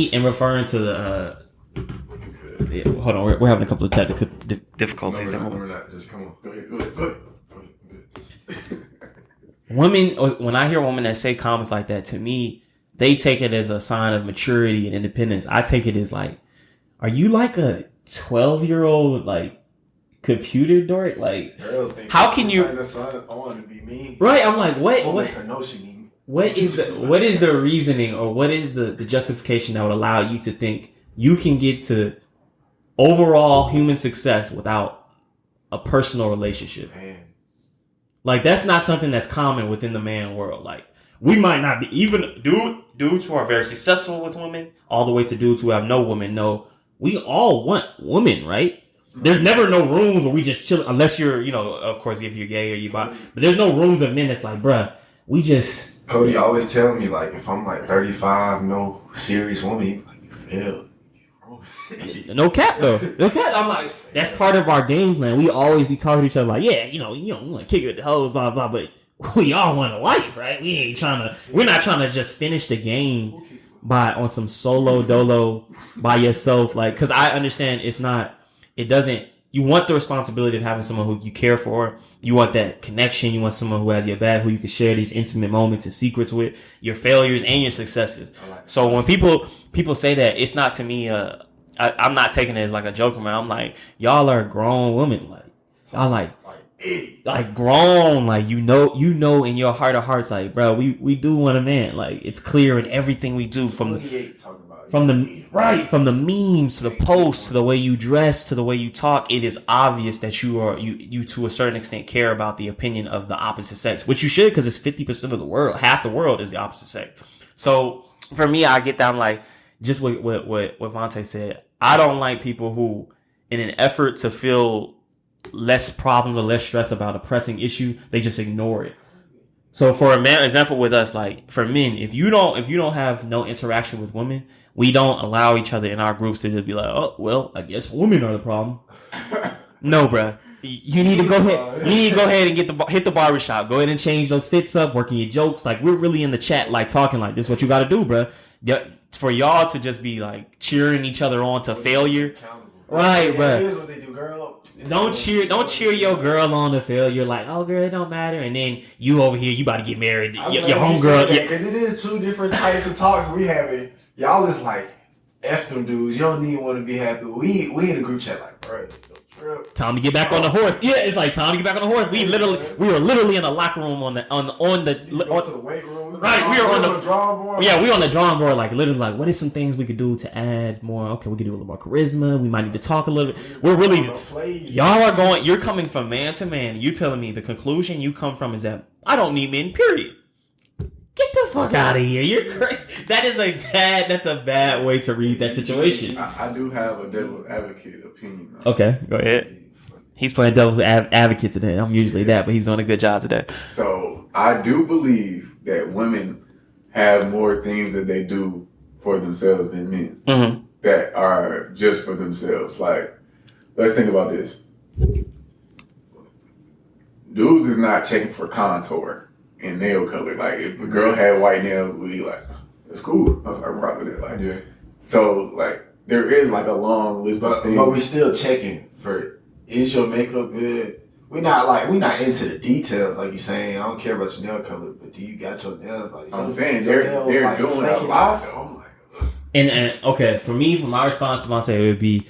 in referring to the hold on, we're having a couple of technical difficulties. No, we're not. Just come on. Go ahead. Women, when I hear women that say comments like that, to me, they take it as a sign of maturity and independence. I take it as like, are you like a 12-year-old like computer dork? Like, how can you? Right? I'm like, what is the reasoning or what is the justification that would allow you to think you can get to overall human success without a personal relationship? Man. Like, that's not something that's common within the man world. Like, we might not be, even dudes who are very successful with women, all the way to dudes who have no women. No, we all want women, right? There's never no rooms where we just chill, unless you're, of course, if you're gay or you bi. But there's no rooms of men that's like, bruh, we just. Cody always tell me, like, if I'm like 35, no serious woman, he be like, you failed. No cap though. No cap. I'm like, that's part of our game plan. We always be talking to each other like, yeah, you want to kick it with the hoes, blah blah. But we all want a wife, right? We're not trying to just finish the game on some solo dolo by yourself. Like, because I understand you want the responsibility of having someone who you care for. You want that connection. You want someone who has your back, who you can share these intimate moments and secrets with, your failures and your successes. So when people say that, it's not to me, I'm not taking it as like a joke, man. I'm like, y'all are grown women. Like, y'all like grown, like, you know in your heart of hearts, like, bro, we do want a man. Like, it's clear in everything we do, from the memes to the posts to the way you dress to the way you talk. It is obvious that you to a certain extent care about the opinion of the opposite sex, which you should, because it's 50% of the world. Half the world is the opposite sex. So for me, I get down like just what Vontae said. I don't like people who, in an effort to feel less problems or less stress about a pressing issue, they just ignore it. So for example with us, like, for men, if you don't have no interaction with women, we don't allow each other in our groups to just be like, oh, well, I guess women are the problem. No, bruh. You need to go ahead. You need to go ahead and hit the barbershop. Go ahead and change those fits up, working your jokes. Like, we're really in the chat, like, talking like this. What you got to do, bruh. For y'all to just be like cheering each other on to failure, right, bruh? Here's what they do, girl. Don't cheer your girl on to failure. Like, oh, girl, it don't matter. And then you over here, you about to get married. Your homegirl, because it is two different types of talks we having. Y'all is like, F them dudes. You don't need one to be happy. We in a group chat like, bro, time to get back on the horse. Yeah, it's like time to get back on the horse. We were literally in the locker room on the weight room. Right, we were on the drawing board. Yeah, we were on the drawing board, like, literally, like, what is some things we could do to add more? Okay, we could do a little more charisma. We might need to talk a little bit. We're really, you're coming from man to man. You telling me the conclusion you come from is that I don't need men, period. Get the fuck out of here. You're crazy. That's a bad way to read that situation. I do have a devil's advocate opinion. Okay, go ahead. He's playing devil's advocate today. I'm usually that, but he's doing a good job today. So I do believe that women have more things that they do for themselves than men that are just for themselves. Like, let's think about this. Dudes is not checking for contour and nail color. Like, if a girl had white nails, we'd be like, it's cool. I rock with it. Like, yeah. So, like, there is like a long list of things. But we still checking for, is your makeup good? We're not into the details, like you're saying. I don't care about your nail color, but do you got your nails? Like, I'm saying they're like doing a lot. I'm like, and okay, for my response to Monte would be,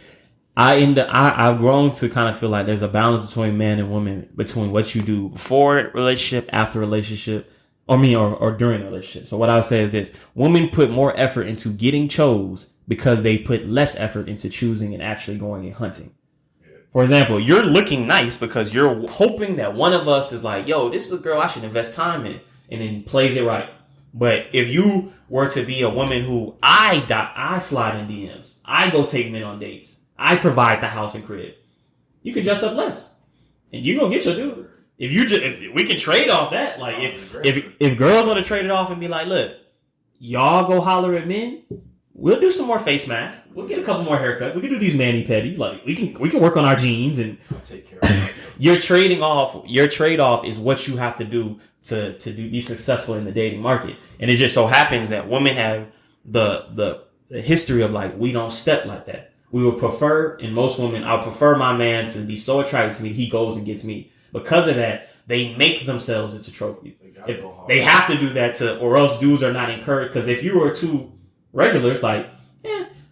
I've grown to kind of feel like there's a balance between men and women, between what you do before relationship, after relationship, or during a relationship. So what I would say is this: women put more effort into getting chose because they put less effort into choosing and actually going and hunting. For example, you're looking nice because you're hoping that one of us is like, yo, this is a girl I should invest time in, and then plays it right. But if you were to be a woman who I slide in DMs, I go take men on dates, I provide the house and crib, you can dress up less, and you gonna get your dude. If we can trade off that, like if girls want to trade it off and be like, look, y'all go holler at men, we'll do some more face masks. We'll get a couple more haircuts. We can do these mani pedis. Like we can work on our jeans and I'll take care of myself. your trade-off is what you have to do to be successful in the dating market. And it just so happens that women have the history of like, we don't step like that. We would prefer, and most women, I would prefer my man to be so attracted to me, he goes and gets me. Because of that, they make themselves into trophies. They have to do that or else dudes are not encouraged. Because if you were too regular, it's like,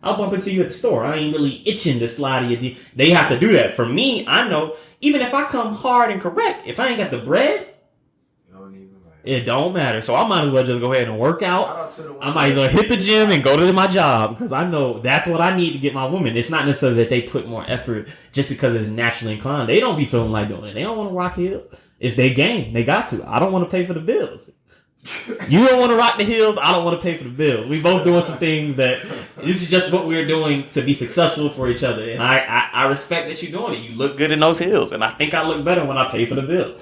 I'll bump into you at the store. I ain't really itching to slide to your They have to do that. For me, I know, even if I come hard and correct, if I ain't got the bread, it don't matter. So I might as well just go ahead and work out. I might as well hit the gym and go to my job because I know that's what I need to get my woman. It's not necessarily that they put more effort just because it's naturally inclined. They don't be feeling like doing it. They don't want to rock heels. It's their game. They got to. I don't want to pay for the bills. You don't want to rock the heels. I don't want to pay for the bills. We both doing some things that this is just what we're doing to be successful for each other. And I respect that you're doing it. You look good in those heels. And I think I look better when I pay for the bill.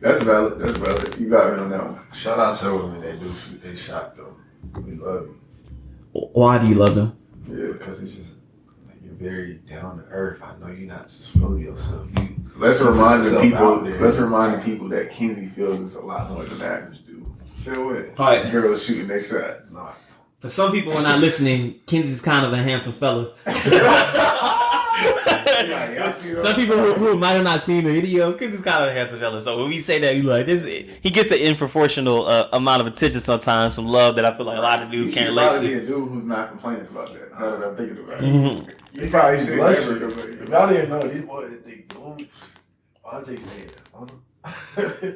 That's valid. You got me on that one. Shout out to women that do shoot they shot though. We love you. Why do you love them? Yeah, because it's just like you're very down to earth. I know you're not just full of yourself. Let's remind the yourself people that Kenzie feels it's a lot more than average dude. Feel it. All right. Girls shooting their shot. Nah. For some people who are not listening, Kenzie's kind of a handsome fella. Some people who might have not seen the video, Kenzie's kind of a handsome fella. So when we say that, you like this, he gets an disproportional amount of attention sometimes, some love that I feel like a lot of dudes can't relate to. Probably be a dude who's not complaining about that. Now that I'm thinking about it, You probably should. If y'all didn't know, these boys they boom. Vontae stayed at Atlanta.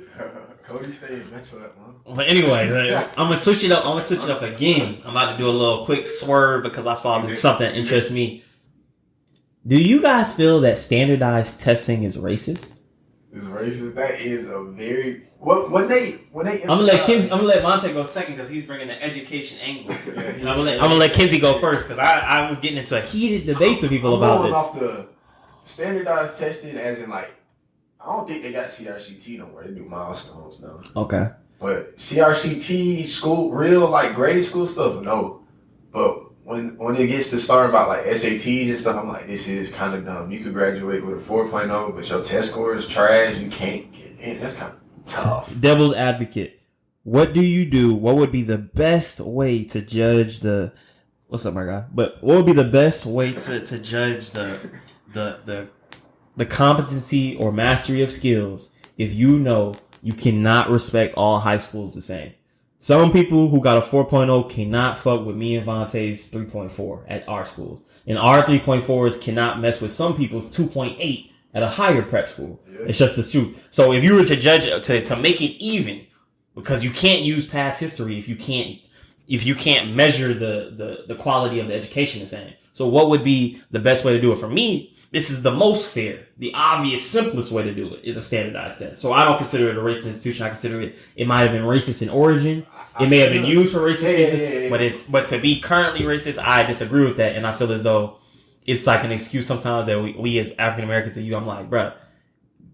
Cody stayed in Metro Atlanta. But anyway, I'm gonna switch it up. Again. I'm about to do a little quick swerve because I saw this something that interests me. Do you guys feel that standardized testing is racist? It's racist. That is a very when they. I'm gonna let Monte go second because he's bringing the education angle. I'm gonna let Kenzie go first because I was getting into a heated debates with people about this. Off the standardized testing, as in like, I don't think they got CRCT no more. They do milestones now. Okay. But CRCT school, real like grade school stuff, no. But when it gets to start about like SATs and stuff, I'm like, this is kind of dumb. You could graduate with a 4.0, but your test score is trash. You can't get in. That's kind of tough. Devil's advocate. What do you do? What would be the best way to judge the? What's up, my guy? But what would be the best way to judge the competency or mastery of skills if you know you cannot respect all high schools the same? Some people who got a 4.0 cannot fuck with me and Vontae's 3.4 at our schools. And our 3.4s cannot mess with some people's 2.8 at a higher prep school. Yeah. It's just the truth. So if you were to judge to make it even, because you can't use past history if you can't measure the quality of the education the same. So what would be the best way to do it? For me, this is the most fair. The obvious, simplest way to do it is a standardized test. So I don't consider it a racist institution. I consider it might have been racist in origin. It may have been used for racist reasons. But to be currently racist, I disagree with that. And I feel as though it's like an excuse sometimes that we as African Americans to you. I'm like, bruh,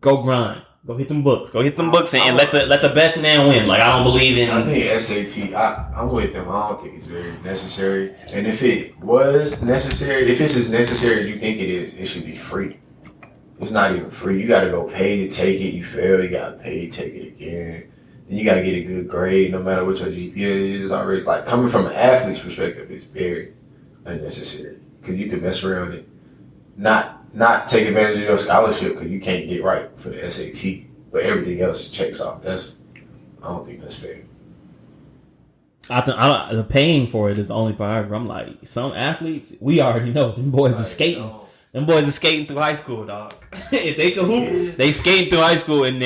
go grind. Go hit them books. Go hit them books and let the best man win. Like, I don't believe in. I think SAT. I'm with them. I don't think it's very necessary. And if it was necessary, if it's as necessary as you think it is, it should be free. It's not even free. You got to go pay to take it. You fail, you got to pay to take it again. Then you got to get a good grade, no matter what your GPA is already. Like, coming from an athlete's perspective, it's very unnecessary because you can mess around it. Not take advantage of your scholarship because you can't get right for the SAT, but everything else checks off. I don't think that's fair. The paying for it is the only priority. I'm like, some athletes, we already know them boys are skating. Them boys are skating through high school, dog. If they can hoop, they skating through high school, and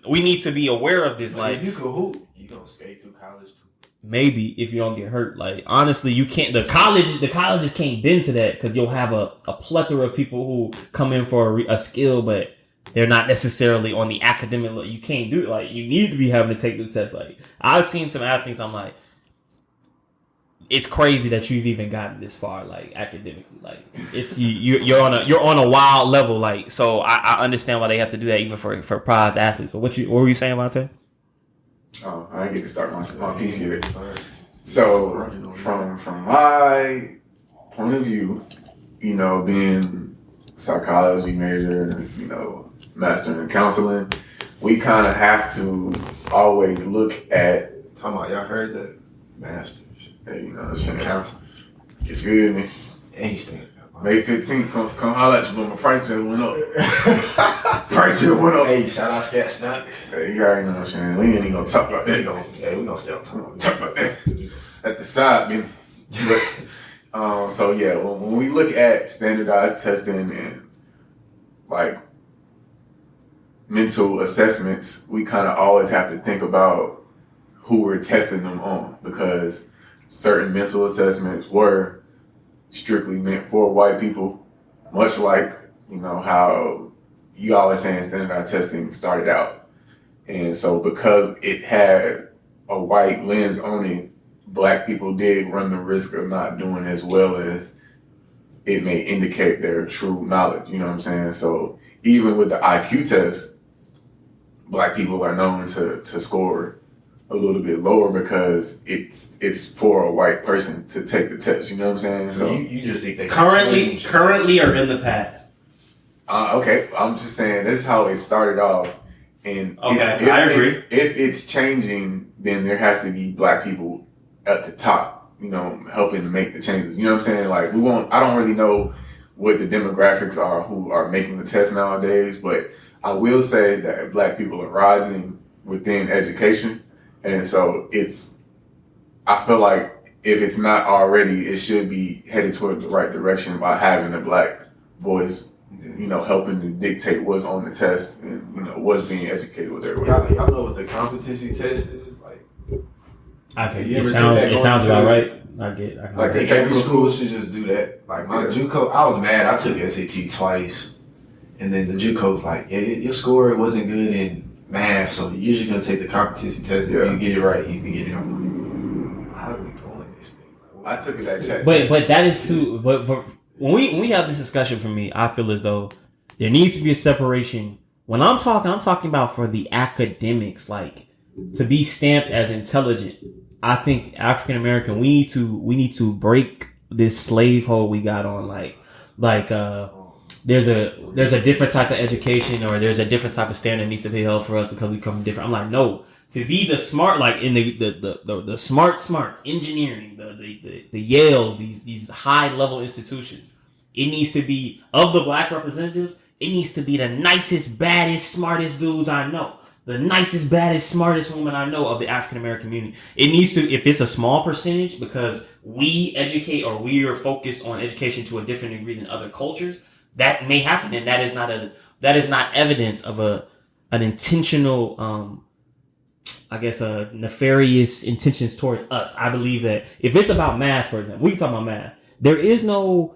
we need to be aware of this. Like, if you can hoop, you gonna skate through college too. Maybe if you don't get hurt. Like, honestly, you can't. The colleges can't bend to that because you'll have a plethora of people who come in for a skill, but they're not necessarily on the academic level. You can't do it. Like, you need to be having to take the test. Like, I've seen some athletes. I'm like, it's crazy that you've even gotten this far, like, academically. Like, it's you're on a wild level. Like, so I understand why they have to do that even for prize athletes. But what were you saying, Monte? Oh, I didn't get to start my piece here. So from my point of view, you know, being psychology major, you know, master in counseling, we kind of have to always look at. Talking about, y'all heard that? Masters. Hey, you know what I'm saying? Counselor. You feel me? And he stand up. May 15th, come holler at you, but my price just went up. Price just went up. Hey, shout out Scat Snacks. Hey, you already know what I'm saying. We ain't even gonna talk about that. We gonna stay on talk Talk about that. At the side, man. But, so yeah, when we look at standardized testing and like mental assessments, we kind of always have to think about who we're testing them on, because certain mental assessments were strictly meant for white people, much like, you know, how you all are saying standardized testing started out. And so because it had a white lens on it, black people did run the risk of not doing as well as it may indicate their true knowledge, you know what I'm saying? So even with the IQ test, black people are known to score a little bit lower because it's for a white person to take the test, you know what I'm saying? So you just think they currently or in the past? Okay, I'm just saying this is how it started off. And okay, I agree. If it's changing, then there has to be black people at the top, you know, helping to make the changes. You know what I'm saying? Like I don't really know what the demographics are who are making the test nowadays, but I will say that black people are rising within education. And so I feel like if it's not already, it should be headed toward the right direction by having a black voice, you know, helping to dictate what's on the test and, you know, what's being educated with everybody. Y'all know what the competency test is? Like, okay, it sounds about right. I think every school should just do that. Like my JUCO, I was mad. I took SAT twice, and then the JUCO was like, "Yeah, your score wasn't good in math, so you're just gonna take the competency test. If you get it right, you can get it." I'm like, how are we doing this thing? I took it that check. But that is too. But when we have this discussion, for me, I feel as though there needs to be a separation. When I'm talking about for the academics, like to be stamped as intelligent. I think African American, we need to break this slave hold we got on. There's a different type of education, or there's a different type of standard needs to be held for us because we come from different. I'm like, no, to be the smart, like in the smarts, engineering, the Yale, these high level institutions, it needs to be of the black representatives. It needs to be the nicest, baddest, smartest dudes I know. The nicest, baddest, smartest woman I know of the African American community. It needs to, if it's a small percentage, because we educate or we are focused on education to a different degree than other cultures, that may happen, and that is not evidence of an intentional, nefarious intentions towards us. I believe that if it's about math, for example, we can talk about math. There is no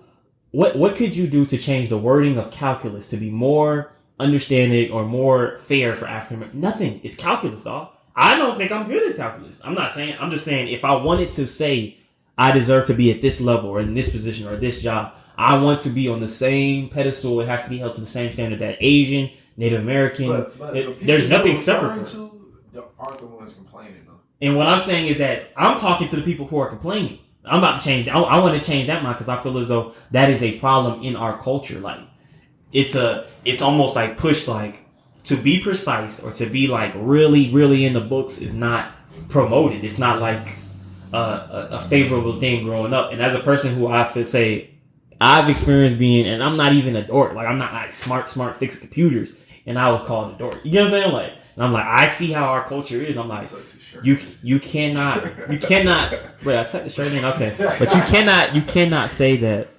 what could you do to change the wording of calculus to be more understanding or more fair for African American? Nothing. It's calculus, dog. I don't think I'm good at calculus. I'm just saying if I wanted to say I deserve to be at this level or in this position or this job, I want to be on the same pedestal. It has to be held to the same standard that Asian, Native American. But there's nothing separate from aren't the ones complaining though. And what I'm saying is that I'm talking to the people who are complaining. I'm about to change. I want to change that mind because I feel as though that is a problem in our culture. Like it's almost like pushed, like to be precise or to be like really, really in the books is not promoted. It's not like a favorable thing growing up. And as a person who I feel say I've experienced being, and I'm not even a dork. Like I'm not like smart fixing computers, and I was called a dork. You know what I'm saying? Like, and I'm like, I see how our culture is. I'm like, you cannot. Wait, I tucked the shirt in. Okay, but you cannot say that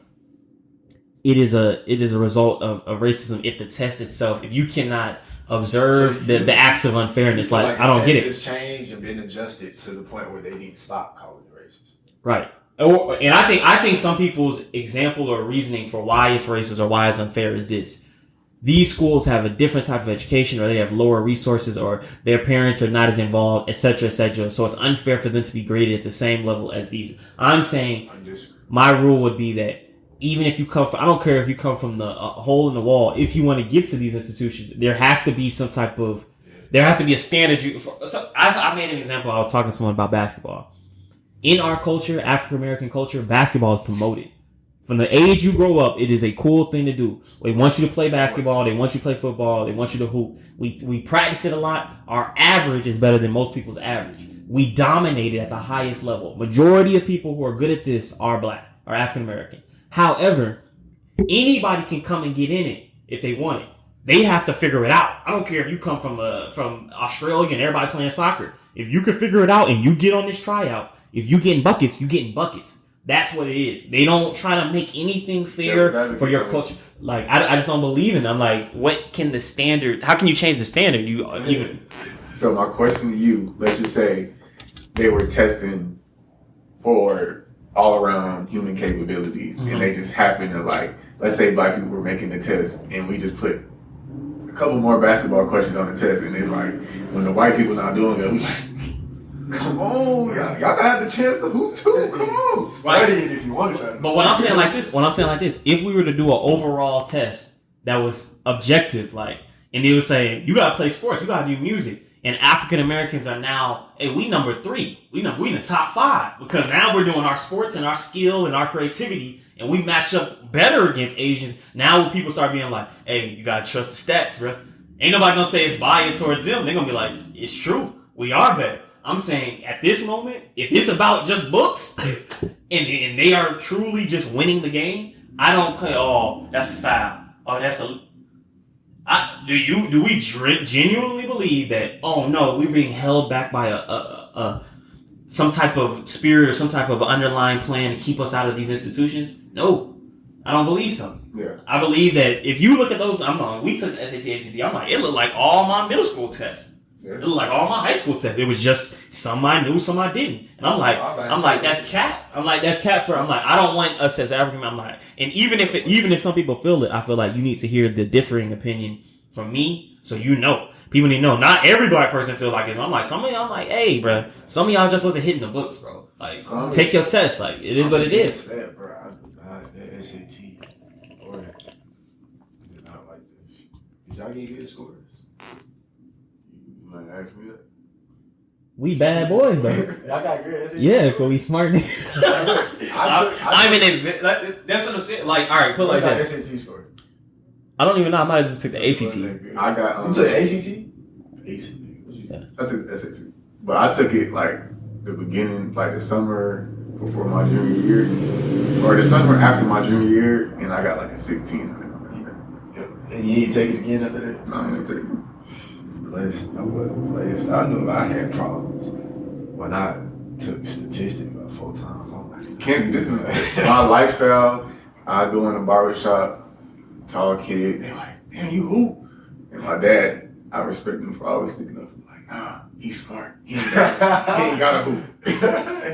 it is a result of racism if the test itself, if you cannot observe the acts of unfairness. Like I don't get it. It's changed and been adjusted to the point where they need to stop calling it racist. Right. And I think some people's example or reasoning for why it's racist or why it's unfair is this. These schools have a different type of education, or they have lower resources, or their parents are not as involved, etc., etc. So it's unfair for them to be graded at the same level as these. I'm saying my rule would be that even if you come from, I don't care if you come from the hole in the wall, if you want to get to these institutions, there has to be some type of, there has to be a standard. I made an example. I was talking to someone about basketball. in our culture, African American culture, basketball is promoted. From the age you grow up, it is a cool thing to do. They want you to play basketball. They want you to play football. They want you to hoop. We practice it a lot. Our average is better than most people's average. We dominate it at the highest level. Majority of people who are good at this are black, are African American. However, anybody can come and get in it if they want it. They have to figure it out. I don't care if you come from Australia and everybody playing soccer. If you can figure it out and you get on this tryout, if you getting buckets, you getting buckets. That's what it is. They don't try to make anything fair for your culture. Like, I just don't believe in them. I'm like, what can the standard, how can you change the standard? So my question to you, let's just say they were testing for all around human capabilities, and they just happened to, like, let's say black people were making the test and we just put a couple more basketball questions on the test, and it's like, when the white people not doing it, we like, come on, y'all gotta have the chance to hoop too. Come on, study it if you want it. But when I'm saying like this, if we were to do an overall test that was objective, like, and they were saying you gotta play sports, you gotta do music, and African Americans are now, hey, we number 3, we in the top 5 because now we're doing our sports and our skill and our creativity, and we match up better against Asians. Now when people start being like, hey, you gotta trust the stats, bro. Ain't nobody gonna say it's biased towards them. They're gonna be like, it's true, we are better. I'm saying at this moment, if it's about just books and they are truly just winning the game, I don't play. Oh, that's a foul. Oh, that's a. Do we genuinely believe that? Oh no, we're being held back by a some type of spirit or some type of underlying plan to keep us out of these institutions? No, I don't believe so. Yeah. I believe that if you look at those, we took SAT, ACT. I'm like, it looked like all my middle school tests. It looked like all my high school tests. It was just some I knew, some I didn't. And I'm like, that's cap. I'm like, I don't want us as African. I'm like, and even if some people feel it, I feel like you need to hear the differing opinion from me, so you know. People need to know. Not every black person feels like it. I'm like, I'm like, hey, bro, some of y'all just wasn't hitting the books, bro. Like, take your test. Like, it is what it is. That, bro, that SAT or did not like this. Did y'all get good scores? Ask me that. We bad boys though. Y'all got good SAT. Yeah, cause we smart. I'm in it. That's what I'm saying. Like, all right, put it like that. SAT score. I don't even know. I might have just took the ACT. I got. You took the ACT? ACT. Yeah. I took the SAT, but I took it like the beginning, like the summer before my junior year, or the summer after my junior year, and I got like a 16 on it. And you ain't take it again after that? No, I didn't take it. I wasn't blessed. I knew I had problems when I took statistics about 4 times. I'm like, Kenzie, this is my lifestyle. I go in the barbershop, tall kid, they're like, damn, you hoop. And my dad, I respect him for always sticking up. I'm like, nah, he's smart. He ain't got a hoop. he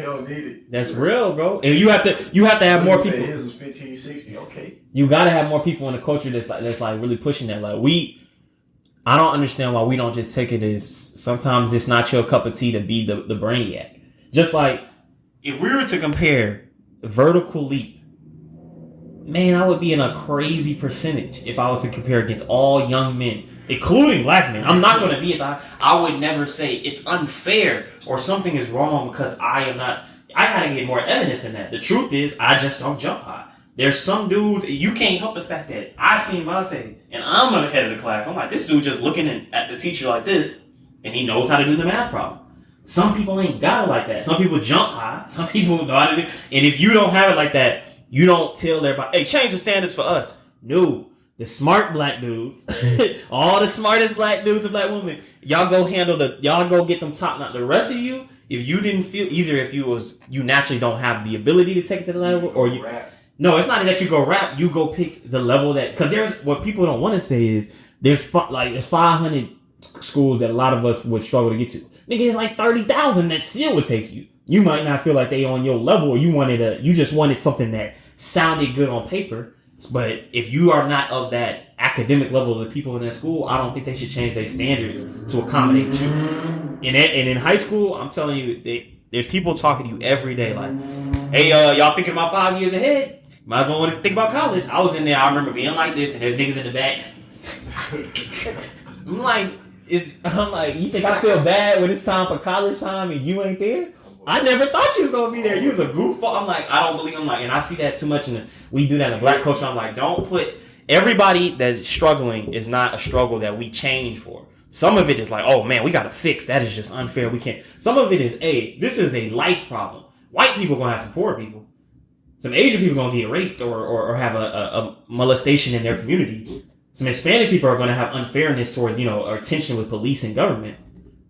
don't need it. That's real, bro. And you have to have more people. His was 15, 60. Okay. You gotta have more people in the culture that's like really pushing that. Like, I don't understand why we don't just take it as sometimes it's not your cup of tea to be the brainiac. Just like if we were to compare vertical leap, man, I would be in a crazy percentage if I was to compare against all young men, including black men. I'm not going to be I would never say it's unfair or something is wrong because I am not. I got to get more evidence in that. The truth is, I just don't jump high. There's some dudes, you can't help the fact that I seen Vontae and I'm on the head of the class. I'm like, this dude just looking at the teacher like this and he knows how to do the math problem. Some people ain't got it like that. Some people jump high. Some people know how to do. And if you don't have it like that, you don't tell everybody, hey, change the standards for us. No. The smart black dudes, all the smartest black dudes and black women, y'all go get them top notch. The rest of you, if you didn't feel, either if you naturally don't have the ability to take it to the level or you. No, it's not that you go rap. You go pick the level that, because there's what people don't want to say is there's 500 schools that a lot of us would struggle to get to. Nigga, it's like 30,000 that still would take you. You might not feel like they on your level, or you just wanted something that sounded good on paper. But if you are not of that academic level of the people in that school, I don't think they should change their standards to accommodate you. And in high school, I'm telling you, there's people talking to you every day like, hey, y'all thinking about 5 years ahead? Might as well want to think about college. I was in there. I remember being like this, and there's niggas in the back. I'm like, you think I feel bad when it's time for college time and you ain't there? I never thought she was gonna be there. You was a goofball. I'm like, I don't believe. I'm like, and I see that too much. We do that in black culture. I'm like, don't put everybody that's struggling is not a struggle that we change for. Some of it is like, oh man, we gotta fix. That is just unfair. We can't. Some of it is, this is a life problem. White people gonna have some poor people. Some Asian people gonna get raped or have a molestation in their community. Some Hispanic people are gonna have unfairness towards, or tension with police and government.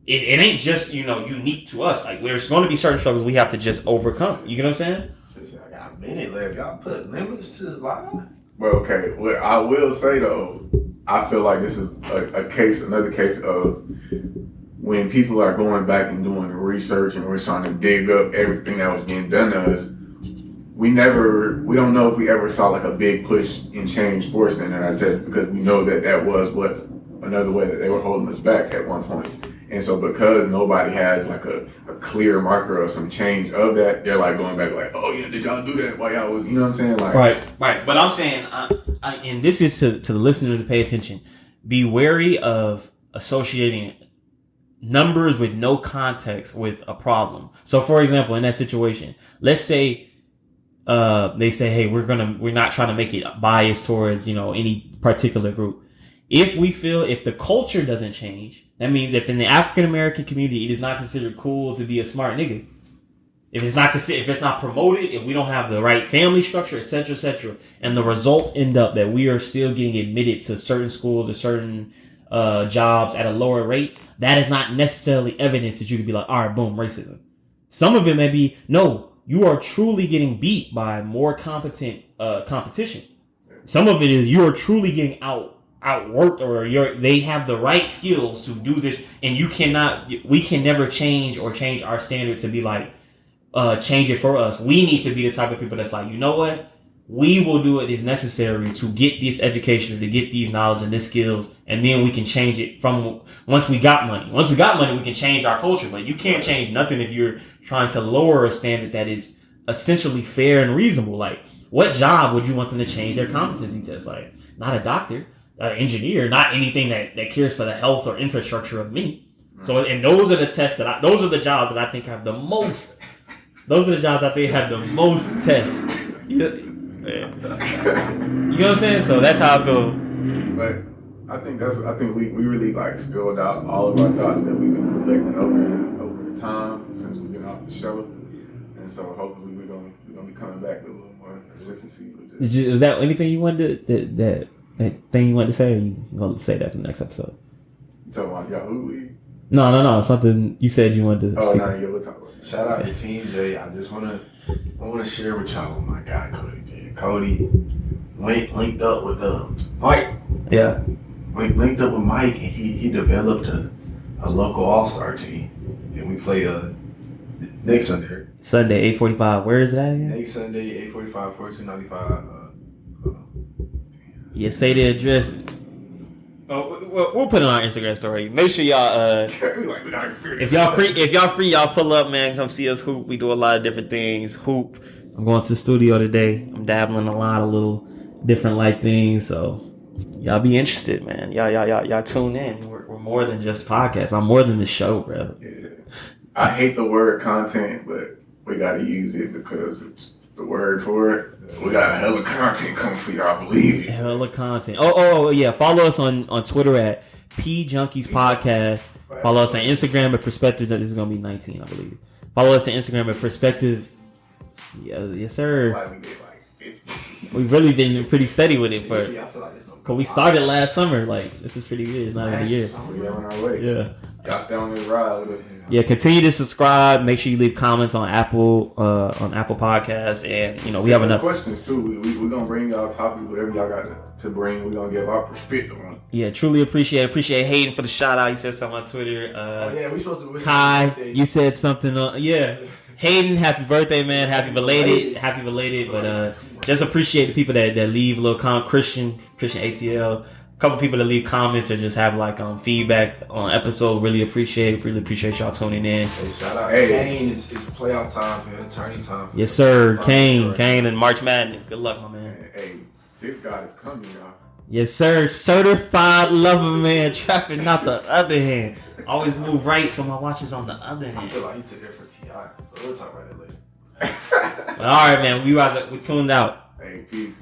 It ain't just, unique to us. Like, there's going to be certain struggles we have to just overcome. You get what I'm saying? I got a minute left. Y'all put limits to the line. Well, okay. What I will say though, I feel like this is another case of when people are going back and doing the research and we're trying to dig up everything that was getting done to us. We don't know if we ever saw like a big push in change for standard test, because we know that was another way that they were holding us back at one point. And so because nobody has like a clear marker of some change of that, they're like going back like, oh yeah, did y'all do that while y'all was, you know what I'm saying? Like, right. But I'm saying, and this is to the listeners to pay attention, be wary of associating numbers with no context with a problem. So for example, in that situation, let's say they say, hey, we're not trying to make it biased towards, any particular group. If the culture doesn't change, that means if in the African American community it is not considered cool to be a smart nigga, if it's not promoted, if we don't have the right family structure, etc., and the results end up that we are still getting admitted to certain schools or certain jobs at a lower rate, that is not necessarily evidence that you could be like, all right, boom, racism. Some of it may be, no, you are truly getting beat by more competent competition. Some of it is you are truly getting outworked, or they have the right skills to do this, and we can never change our standard to be like, change it for us. We need to be the type of people that's like, you know what? We will do what is necessary to get this education, to get these knowledge and these skills, and then we can change it from once we got money. Once we got money, we can change our culture, but you can't change nothing if you're trying to lower a standard that is essentially fair and reasonable. Like, what job would you want them to change their competency test? Like, not a doctor. Engineer, not anything that cares for the health or infrastructure of many. So, and those are the tests those are the jobs that I think have the most. Those are the jobs I think have the most tests. You know what I'm saying? So that's how I feel. But I think we really like spilled out all of our thoughts that we've been collecting over the time since we've been off the show, and so hopefully we're gonna be coming back with a little more consistency with this. Is that anything you wanted that thing you wanted to say, or you gonna say that for the next episode? You talking about Yahoo League? No. Something you said you wanted to speak. No, yeah, we'll talk about that. Shout out to Team J. I just wanna share with y'all my guy Cody. Man. Cody linked up with Mike. Yeah. Linked up with Mike, and he developed a local all-star team, and we play next Sunday. Sunday 8:45. Where is that again? Next Sunday 8:45, 4295. Yeah, say the address. We'll put it on our Instagram story. Make sure y'all if y'all free, y'all pull up, man. Come see us hoop. We do a lot of different things. Hoop. I'm going to the studio today. I'm dabbling a lot of little different things. So y'all be interested, man. Y'all tune in. We're more than just podcasts. I'm more than the show, bro. Yeah. I hate the word content, but we gotta use it because it's the word for it. We got hella content coming for y'all, believe it. Hella content. Oh yeah. Follow us on Twitter at P Junkies Podcast. Follow us on Instagram at Perspective. This is gonna be 19, I believe. Follow us on Instagram at Perspective. Yeah, yes sir. We've really been pretty steady with it cause we started last summer. Like, this is pretty good. It's not even a year. We're on our way. Yeah. Y'all stay on this ride with it. Yeah, continue to subscribe. Make sure you leave comments on Apple Podcasts, and we have enough questions too. We're gonna bring y'all topics, whatever y'all got to bring. We're gonna give our perspective on it. Yeah, truly appreciate Hayden for the shout out. He said something on Twitter. We supposed to wish Kai, you said something on Hayden, happy birthday, man. Happy belated. But just appreciate the people that leave a little comment. Christian ATL. Couple people that leave comments or just have feedback on episode. Really appreciate y'all tuning in. Hey, shout out Kane. It's playoff time, man. Turning time. Yes, sir. Kane and March Madness. Good luck, my man. Hey, Six God is coming, y'all. Yes, sir. Certified lover, man. Traffic, not the other hand. Always move right, so my watch is on the other hand. I feel like he took that for STI. We'll talk about that later. But all right, man. We tuned out. Hey, peace.